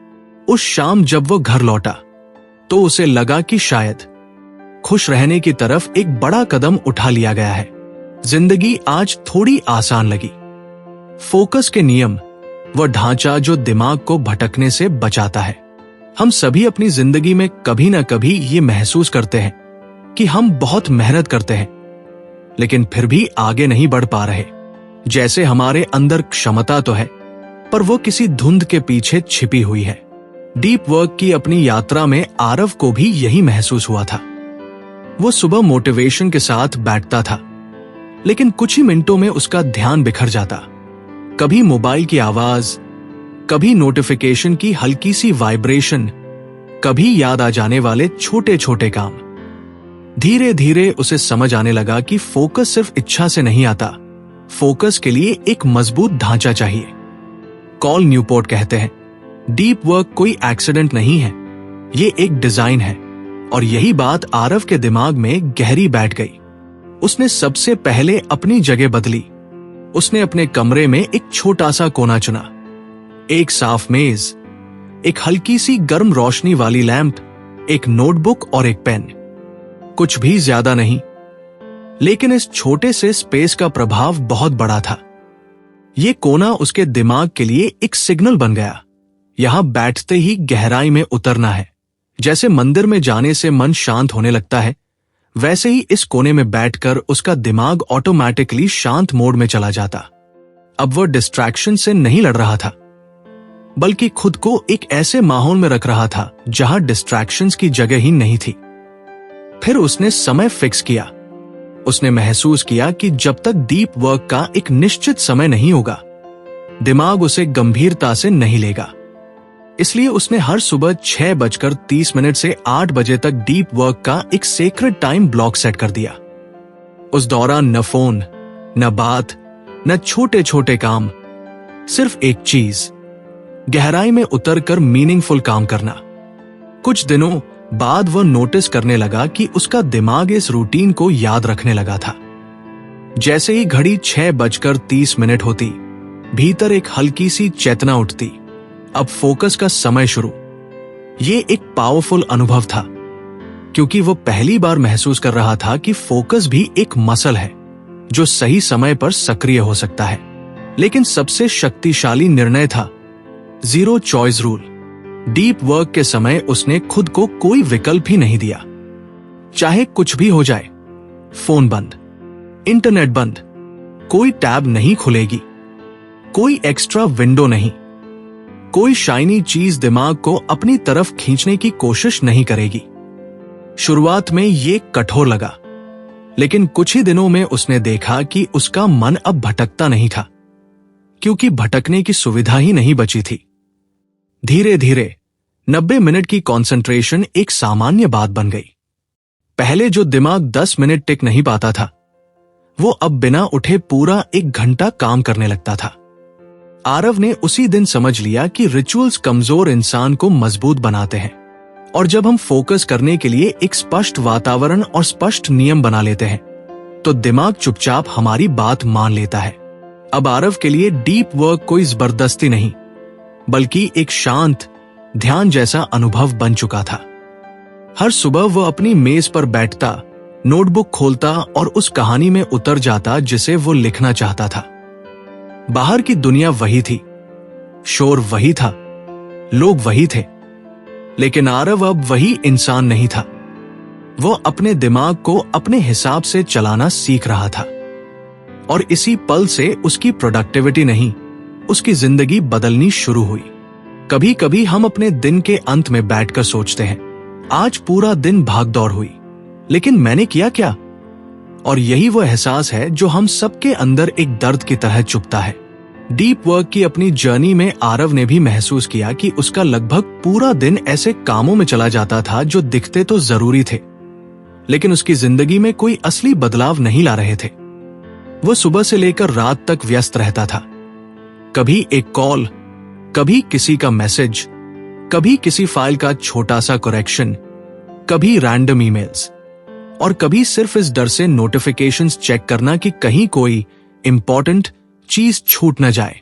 उस शाम जब वो घर लौटा तो उसे लगा कि शायद खुश रहने की तरफ एक बड़ा कदम उठा लिया गया है। जिंदगी आज थोड़ी आसान लगी। फोकस के नियम, वह ढांचा जो दिमाग को भटकने से बचाता है। हम सभी अपनी जिंदगी में कभी ना कभी ये महसूस करते हैं कि हम बहुत मेहनत करते हैं लेकिन फिर भी आगे नहीं बढ़ पा रहे। जैसे हमारे अंदर क्षमता तो है पर वो किसी धुंध के पीछे छिपी हुई है। डीप वर्क की अपनी यात्रा में आरव को भी यही महसूस हुआ था। वो सुबह मोटिवेशन के साथ बैठता था लेकिन कुछ ही मिनटों में उसका ध्यान बिखर जाता। कभी मोबाइल की आवाज, कभी नोटिफिकेशन की हल्की सी वाइब्रेशन, कभी याद आ जाने वाले छोटे छोटे काम। धीरे धीरे उसे समझ आने लगा कि फोकस सिर्फ इच्छा से नहीं आता, फोकस के लिए एक मजबूत ढांचा चाहिए। कॉल न्यूपोर्ट कहते हैं, डीप वर्क कोई एक्सीडेंट नहीं है, ये एक डिजाइन है। और यही बात आरव के दिमाग में गहरी बैठ गई। उसने सबसे पहले अपनी जगह बदली। उसने अपने कमरे में एक छोटा सा कोना चुना, एक साफ मेज, एक हल्की सी गर्म रोशनी वाली लैंप, एक नोटबुक और एक पेन। कुछ भी ज्यादा नहीं, लेकिन इस छोटे से स्पेस का प्रभाव बहुत बड़ा था। ये कोना उसके दिमाग के लिए एक सिग्नल बन गया। यहां बैठते ही गहराई में उतरना है। जैसे मंदिर में जाने से मन शांत होने लगता है, वैसे ही इस कोने में बैठकर उसका दिमाग ऑटोमेटिकली शांत मोड में चला जाता। अब वह डिस्ट्रैक्शन से नहीं लड़ रहा था, बल्कि खुद को एक ऐसे माहौल में रख रहा था जहां डिस्ट्रैक्शंस की जगह ही नहीं थी। फिर उसने समय फिक्स किया। उसने महसूस किया कि जब तक डीप वर्क का एक निश्चित समय नहीं होगा, दिमाग उसे गंभीरता से नहीं लेगा। इसलिए उसने हर सुबह 6:30 से 8 बजे तक डीप वर्क का एक सेक्रेड टाइम ब्लॉक सेट कर दिया। उस दौरान न फोन, न बात, न छोटे छोटे काम, सिर्फ एक चीज, गहराई में उतरकर मीनिंगफुल काम करना। कुछ दिनों बाद वह नोटिस करने लगा कि उसका दिमाग इस रूटीन को याद रखने लगा था। जैसे ही घड़ी 6:30 होती, भीतर एक हल्की सी चेतना उठती, अब फोकस का समय शुरू। ये एक पावरफुल अनुभव था, क्योंकि वो पहली बार महसूस कर रहा था कि फोकस भी एक मसल है जो सही समय पर सक्रिय हो सकता है। लेकिन सबसे शक्तिशाली निर्णय था zero choice rule. Deep work के समय उसने खुद को कोई विकल्प ही नहीं दिया। चाहे कुछ भी हो जाए, फोन बंद, इंटरनेट बंद, कोई टैब नहीं खुलेगी, कोई एक्स्ट्रा विंडो नहीं, कोई शाइनी चीज दिमाग को अपनी तरफ खींचने की कोशिश नहीं करेगी। शुरुआत में ये कठोर लगा, लेकिन कुछ ही दिनों में उसने देखा कि उसका मन अब भटकता नहीं था, क्योंकि भटकने की सुविधा ही नहीं बची थी। धीरे धीरे 90 मिनट की कंसंट्रेशन एक सामान्य बात बन गई। पहले जो दिमाग 10 मिनट टिक नहीं पाता था, वो अब बिना उठे पूरा 1 घंटा काम करने लगता था। आरव ने उसी दिन समझ लिया कि रिचुअल्स कमजोर इंसान को मजबूत बनाते हैं, और जब हम फोकस करने के लिए एक स्पष्ट वातावरण और स्पष्ट नियम बना लेते हैं, तो दिमाग चुपचाप हमारी बात मान लेता है। अब आरव के लिए डीप वर्क कोई जबरदस्ती नहीं, बल्कि एक शांत ध्यान जैसा अनुभव बन चुका था। हर सुबह वह अपनी मेज पर बैठता, नोटबुक खोलता और उस कहानी में उतर जाता जिसे वो लिखना चाहता था। बाहर की दुनिया वही थी, शोर वही था, लोग वही थे, लेकिन आरव अब वही इंसान नहीं था। वो अपने दिमाग को अपने हिसाब से चलाना सीख रहा था, और इसी पल से उसकी प्रोडक्टिविटी नहीं, उसकी जिंदगी बदलनी शुरू हुई। कभी कभी हम अपने दिन के अंत में बैठकर सोचते हैं, आज पूरा दिन भागदौड़ हुई, लेकिन मैंने किया क्या? और यही वो एहसास है जो हम सबके अंदर एक दर्द की तरह चुभता है। डीप वर्क की अपनी जर्नी में आरव ने भी महसूस किया कि उसका लगभग पूरा दिन ऐसे कामों में चला जाता था जो दिखते तो जरूरी थे, लेकिन उसकी जिंदगी में कोई असली बदलाव नहीं ला रहे थे। वो सुबह से लेकर रात तक व्यस्त रहता था। कभी एक कॉल, कभी किसी का मैसेज, कभी किसी फाइल का छोटा सा करेक्शन, कभी रैंडम ईमेल्स। और कभी सिर्फ इस डर से नोटिफिकेशंस चेक करना कि कहीं कोई इंपॉर्टेंट चीज छूट न जाए।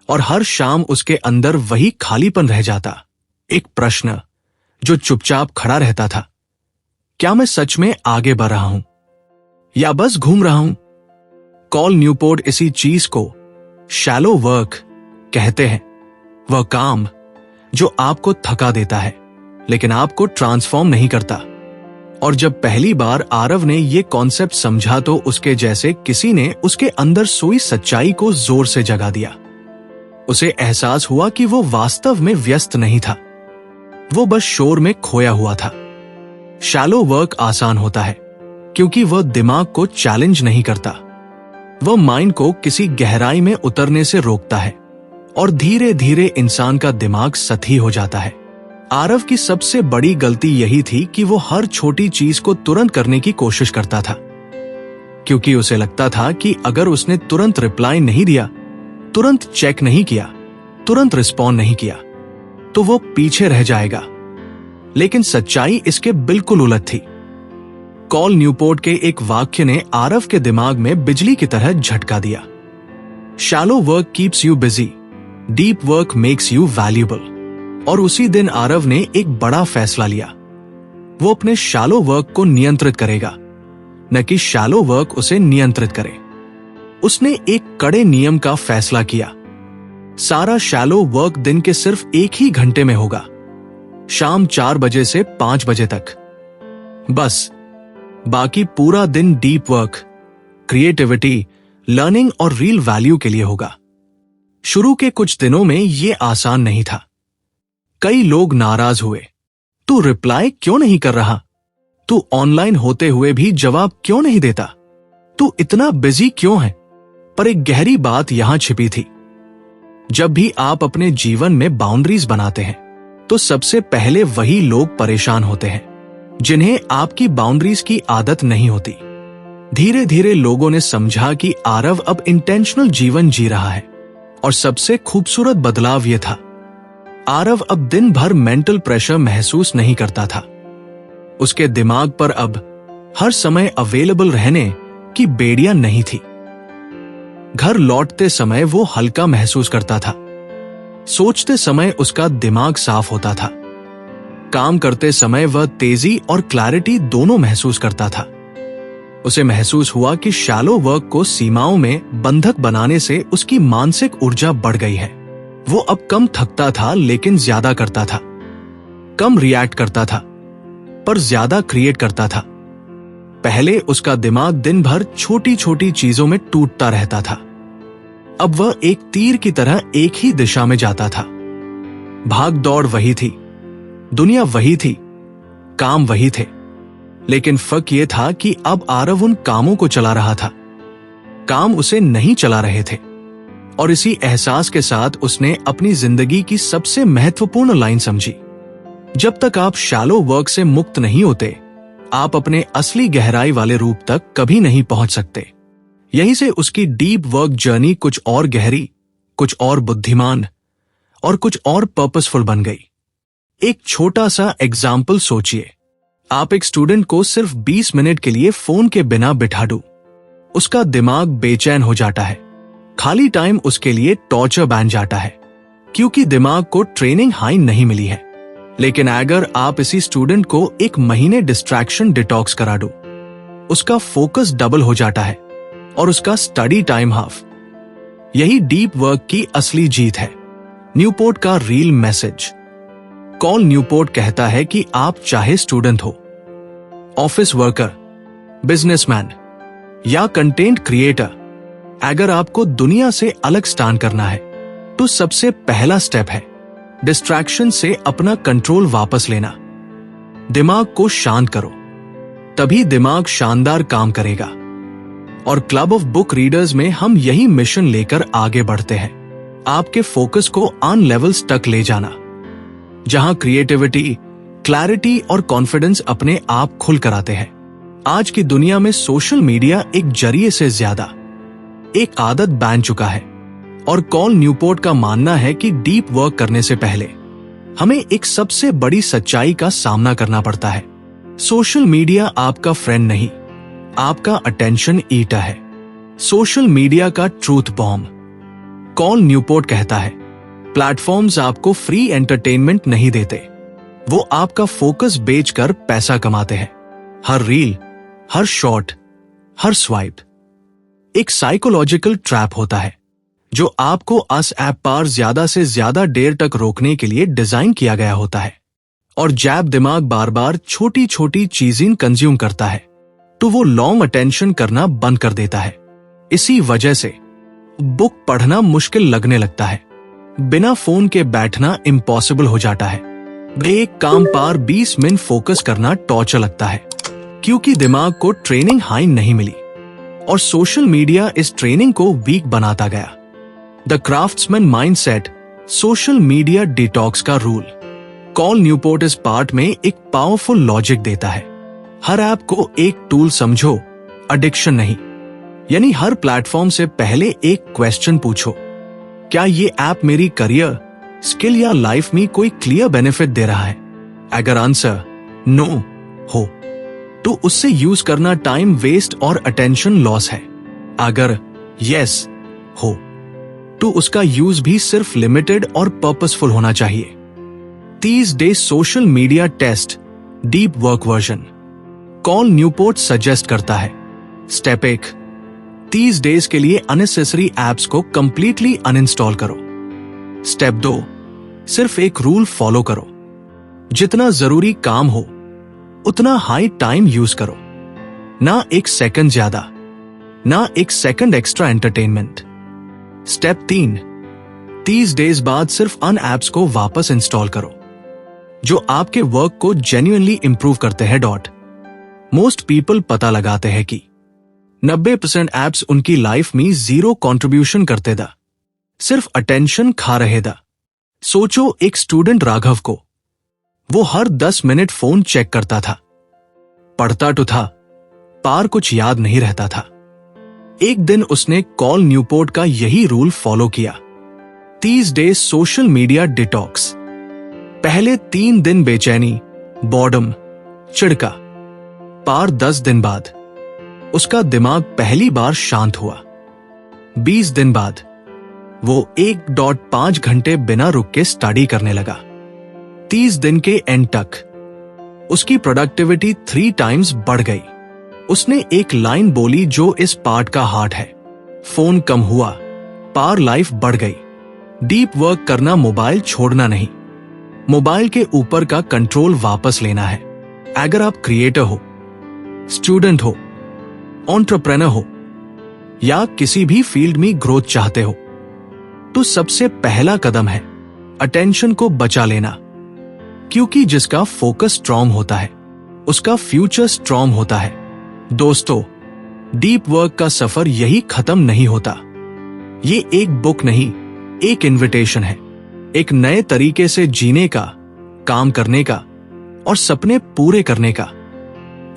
और हर शाम उसके अंदर वही खालीपन रह जाता, एक प्रश्न जो चुपचाप खड़ा रहता था। क्या मैं सच में आगे बढ़ रहा हूं या बस घूम रहा हूं? कॉल न्यूपोर्ट इसी चीज को शैलो वर्क कहते हैं। वह काम जो आपको थका देता है लेकिन आपको ट्रांसफॉर्म नहीं करता। और जब पहली बार आरव ने यह कॉन्सेप्ट समझा तो उसके जैसे किसी ने उसके अंदर सोई सच्चाई को जोर से जगा दिया। उसे एहसास हुआ कि वो वास्तव में व्यस्त नहीं था, वो बस शोर में खोया हुआ था। शैलो वर्क आसान होता है क्योंकि वह दिमाग को चैलेंज नहीं करता, वह माइंड को किसी गहराई में उतरने से रोकता है और धीरे धीरे इंसान का दिमाग सतही हो जाता है। आरव की सबसे बड़ी गलती यही थी कि वो हर छोटी चीज को तुरंत करने की कोशिश करता था, क्योंकि उसे लगता था कि अगर उसने तुरंत रिप्लाई नहीं दिया, तुरंत चेक नहीं किया, तुरंत रिस्पॉन्ड नहीं किया, तो वो पीछे रह जाएगा। लेकिन सच्चाई इसके बिल्कुल उलट थी। कॉल न्यूपोर्ट के एक वाक्य ने आरव के दिमाग में बिजली की तरह झटका दिया। Shallow work keeps you busy, deep work makes you valuable. और उसी दिन आरव ने एक बड़ा फैसला लिया। वो अपने शैलो वर्क को नियंत्रित करेगा, न कि शैलो वर्क उसे नियंत्रित करे। उसने एक कड़े नियम का फैसला किया। सारा शैलो वर्क दिन के सिर्फ एक ही घंटे में होगा, शाम 4 बजे से 5 बजे तक। बस बाकी पूरा दिन डीप वर्क, क्रिएटिविटी, लर्निंग और रियल वैल्यू के लिए होगा। शुरू के कुछ दिनों में यह आसान नहीं था। कई लोग नाराज हुए। तू रिप्लाई क्यों नहीं कर रहा? तू ऑनलाइन होते हुए भी जवाब क्यों नहीं देता? तू इतना बिजी क्यों है? पर एक गहरी बात यहां छिपी थी। जब भी आप अपने जीवन में बाउंड्रीज बनाते हैं तो सबसे पहले वही लोग परेशान होते हैं जिन्हें आपकी बाउंड्रीज की आदत नहीं होती। धीरे धीरे लोगों ने समझा कि आरव अब इंटेंशनल जीवन जी रहा है, और सबसे खूबसूरत बदलाव यह था, आरव अब दिन भर मेंटल प्रेशर महसूस नहीं करता था। उसके दिमाग पर अब हर समय अवेलेबल रहने की बेड़ियां नहीं थी। घर लौटते समय वो हल्का महसूस करता था, सोचते समय उसका दिमाग साफ होता था, काम करते समय वह तेजी और क्लैरिटी दोनों महसूस करता था। उसे महसूस हुआ कि शैलो वर्क को सीमाओं में बंधक बनाने से उसकी मानसिक ऊर्जा बढ़ गई है। वो अब कम थकता था लेकिन ज्यादा करता था, कम रिएक्ट करता था पर ज्यादा क्रिएट करता था। पहले उसका दिमाग दिन भर छोटी छोटी चीजों में टूटता रहता था, अब वह एक तीर की तरह एक ही दिशा में जाता था। भाग दौड़ वही थी, दुनिया वही थी, काम वही थे, लेकिन फर्क यह था कि अब आरव उन कामों को चला रहा था, काम उसे नहीं चला रहे थे। और इसी एहसास के साथ उसने अपनी जिंदगी की सबसे महत्वपूर्ण लाइन समझी, जब तक आप शैलो वर्क से मुक्त नहीं होते, आप अपने असली गहराई वाले रूप तक कभी नहीं पहुंच सकते। यहीं से उसकी डीप वर्क जर्नी कुछ और गहरी, कुछ और बुद्धिमान और कुछ और पर्पसफुल बन गई। एक छोटा सा एग्जाम्पल सोचिए, आप एक स्टूडेंट को सिर्फ 20 मिनट के लिए फोन के बिना बिठा दो, उसका दिमाग बेचैन हो जाता है, खाली टाइम उसके लिए टॉर्चर बन जाता है, क्योंकि दिमाग को ट्रेनिंग हाई नहीं मिली है। लेकिन अगर आप इसी स्टूडेंट को एक महीने डिस्ट्रैक्शन डिटॉक्स करा दो, उसका फोकस डबल हो जाता है और उसका स्टडी टाइम हाफ। यही डीप वर्क की असली जीत है। न्यूपोर्ट का रियल मैसेज। कॉल न्यूपोर्ट कहता है कि आप चाहे स्टूडेंट हो, ऑफिस वर्कर, बिजनेसमैन या कंटेंट क्रिएटर, अगर आपको दुनिया से अलग स्टैंड करना है तो सबसे पहला स्टेप है डिस्ट्रैक्शन से अपना कंट्रोल वापस लेना। दिमाग को शांत करो, तभी दिमाग शानदार काम करेगा। और क्लब ऑफ बुक रीडर्स में हम यही मिशन लेकर आगे बढ़ते हैं, आपके फोकस को ऑन लेवल्स तक ले जाना, जहां क्रिएटिविटी, क्लैरिटी और कॉन्फिडेंस अपने आप खुल कर आते हैं। आज की दुनिया में सोशल मीडिया एक जरिए से ज्यादा एक आदत बन चुका है, और कॉल न्यूपोर्ट का मानना है कि डीप वर्क करने से पहले हमें एक सबसे बड़ी सच्चाई का सामना करना पड़ता है। सोशल मीडिया आपका फ्रेंड नहीं, आपका अटेंशन ईटर है। सोशल मीडिया का ट्रूथ बॉम्ब। कॉल न्यूपोर्ट कहता है, प्लेटफॉर्म्स आपको फ्री एंटरटेनमेंट नहीं देते, वो आपका फोकस बेचकर पैसा कमाते हैं। हर रील, हर शॉट, हर स्वाइप एक साइकोलॉजिकल ट्रैप होता है जो आपको अस ऐप पर ज्यादा से ज्यादा देर तक रोकने के लिए डिजाइन किया गया होता है। और जैब दिमाग बार बार छोटी छोटी चीजें कंज्यूम करता है तो वो लॉन्ग अटेंशन करना बंद कर देता है। इसी वजह से बुक पढ़ना मुश्किल लगने लगता है, बिना फोन के बैठना इम्पॉसिबल हो जाता है, एक काम पर 20 मिनट फोकस करना टॉर्चर लगता है, क्योंकि दिमाग को ट्रेनिंग हाई नहीं मिली और सोशल मीडिया इस ट्रेनिंग को वीक बनाता गया। The craftsman mindset, social media detox का रूल। कॉल न्यूपोर्ट इस पार्ट में एक पावरफुल लॉजिक देता है। हर ऐप को एक टूल समझो, एडिक्शन नहीं। यानी हर प्लेटफॉर्म से पहले एक क्वेश्चन पूछो, क्या ये ऐप मेरी करियर, स्किल या लाइफ में कोई क्लियर बेनिफिट दे रहा है? अगर आंसर नो हो तो उससे यूज करना टाइम वेस्ट और अटेंशन लॉस है। अगर यस हो तो उसका यूज भी सिर्फ लिमिटेड और पर्पसफुल होना चाहिए। 30 day social media test, deep work version. Cal Newport suggest करता है, स्टेप 1, 30 डेज के लिए अननेसेसरी एप्स को कंप्लीटली अनइंस्टॉल करो। स्टेप 2, सिर्फ एक रूल फॉलो करो, जितना जरूरी काम हो उतना हाई टाइम यूज करो, ना एक सेकंड ज्यादा, ना एक second extra entertainment. Step 3, 30 days बाद सिर्फ अन एप्स को वापस इंस्टॉल करो जो आपके वर्क को जेन्युइनली इंप्रूव करते हैं। मोस्ट पीपल पता लगाते हैं कि 90% एप्स उनकी लाइफ में जीरो कंट्रीब्यूशन करते दा, सिर्फ अटेंशन खा रहे दा। सोचो एक स्टूडेंट राघव को, वो हर 10 मिनट फोन चेक करता था, पढ़ता तो था पार कुछ याद नहीं रहता था। एक दिन उसने कॉल न्यूपोर्ट का यही रूल फॉलो किया, 30 डेज सोशल मीडिया डिटॉक्स। पहले 3 दिन बेचैनी, बॉर्डम, चिढ़का, पार 10 दिन बाद उसका दिमाग पहली बार शांत हुआ। 20 दिन बाद वो 1.5 घंटे बिना रुक के स्टडी करने लगा। 30 दिन के एंड तक उसकी प्रोडक्टिविटी 3 टाइम्स बढ़ गई। उसने एक लाइन बोली जो इस पार्ट का हार्ट है, फोन कम हुआ, पार लाइफ बढ़ गई। डीप वर्क करना, मोबाइल छोड़ना नहीं, मोबाइल के ऊपर का कंट्रोल वापस लेना है। अगर आप क्रिएटर हो, स्टूडेंट हो, एंटरप्रेन्योर हो या किसी भी फील्ड में ग्रोथ चाहते हो तो सबसे पहला कदम है अटेंशन को बचा लेना, क्योंकि जिसका फोकस स्ट्रॉन्ग होता है उसका फ्यूचर स्ट्रॉन्ग होता है। दोस्तों, डीप वर्क का सफर यही खत्म नहीं होता। ये एक बुक नहीं, एक इन्विटेशन है, एक नए तरीके से जीने का, काम करने का और सपने पूरे करने का।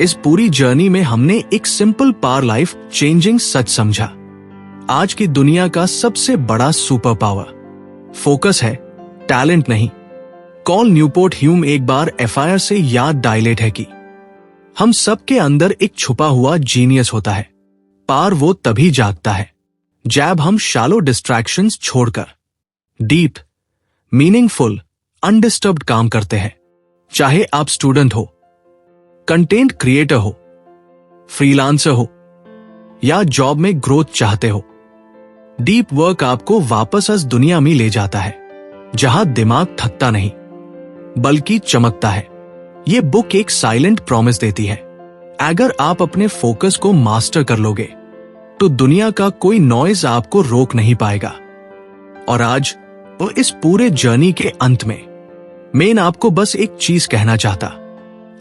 इस पूरी जर्नी में हमने एक सिंपल पावर लाइफ चेंजिंग सच समझा। आज की दुनिया का सबसे बड़ा सुपर पावर फोकस है, टैलेंट नहीं। कॉल न्यूपोर्ट ह्यूम एक बार एफआईआर से याद डायलेट है कि हम सबके अंदर एक छुपा हुआ जीनियस होता है, पार वो तभी जागता है जब हम शैलो डिस्ट्रैक्शंस छोड़कर डीप, मीनिंगफुल, अनडिस्टर्ब्ड काम करते हैं। चाहे आप स्टूडेंट हो, कंटेंट क्रिएटर हो, फ्रीलांसर हो या जॉब में ग्रोथ चाहते हो, डीप वर्क आपको वापस उस दुनिया में ले जाता है जहां दिमाग थकता नहीं बल्कि चमकता है। ये बुक एक साइलेंट प्रॉमिस देती है, अगर आप अपने फोकस को मास्टर कर लोगे तो दुनिया का कोई नॉइज आपको रोक नहीं पाएगा। और आज वो इस पूरे जर्नी के अंत में मैं आपको बस एक चीज कहना चाहता,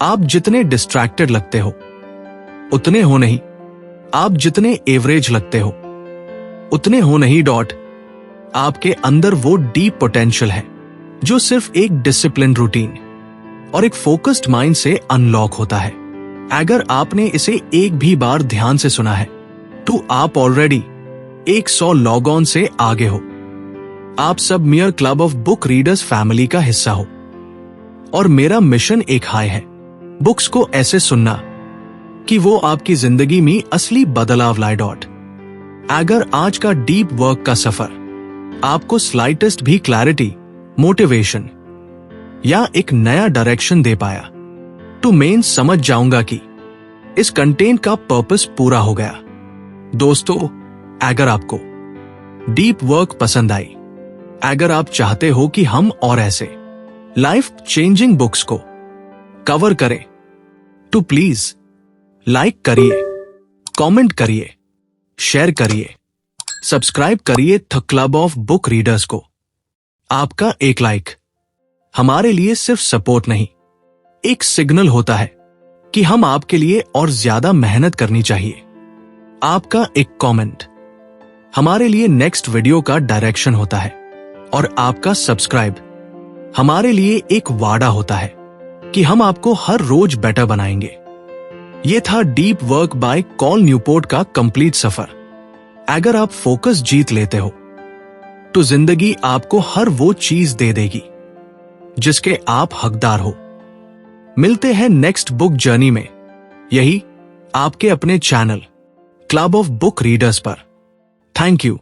आप जितने डिस्ट्रैक्टेड लगते हो उतने हो नहीं, आप जितने एवरेज लगते हो उतने हो नहीं। आपके अंदर वो डीप पोटेंशियल है जो सिर्फ एक डिसिप्लिन रूटीन और एक फोकस्ड माइंड से अनलॉक होता है। अगर आपने इसे एक भी बार ध्यान से सुना है तो आप ऑलरेडी 100 लॉग ऑन से आगे हो। आप सब मियर club of book readers family का हिस्सा हो और मेरा मिशन एक हाई है, बुक्स को ऐसे सुनना कि वो आपकी जिंदगी में असली बदलाव लाए। अगर आज का डीप वर्क का सफर आपको स्लाइटेस्ट भी क्लैरिटी, मोटिवेशन या एक नया डायरेक्शन दे पाया, तो मैं समझ जाऊंगा कि इस कंटेंट का पर्पस पूरा हो गया। दोस्तों, अगर आपको डीप वर्क पसंद आई, अगर आप चाहते हो कि हम और ऐसे लाइफ चेंजिंग बुक्स को कवर करें, तो प्लीज लाइक करिए, कमेंट करिए, शेयर करिए, सब्सक्राइब करिए the club of book readers को। आपका एक लाइक हमारे लिए सिर्फ सपोर्ट नहीं, एक सिग्नल होता है कि हम आपके लिए और ज्यादा मेहनत करनी चाहिए। आपका एक कमेंट हमारे लिए नेक्स्ट वीडियो का डायरेक्शन होता है, और आपका सब्सक्राइब हमारे लिए एक वादा होता है कि हम आपको हर रोज बेटर बनाएंगे। ये था deep work by call Newport का कंप्लीट सफर। अगर आप फोकस जीत लेते हो, तो जिंदगी आपको हर वो चीज दे देगी जिसके आप हकदार हो। मिलते हैं नेक्स्ट बुक जर्नी में, यही आपके अपने channel club of book readers पर। Thank you.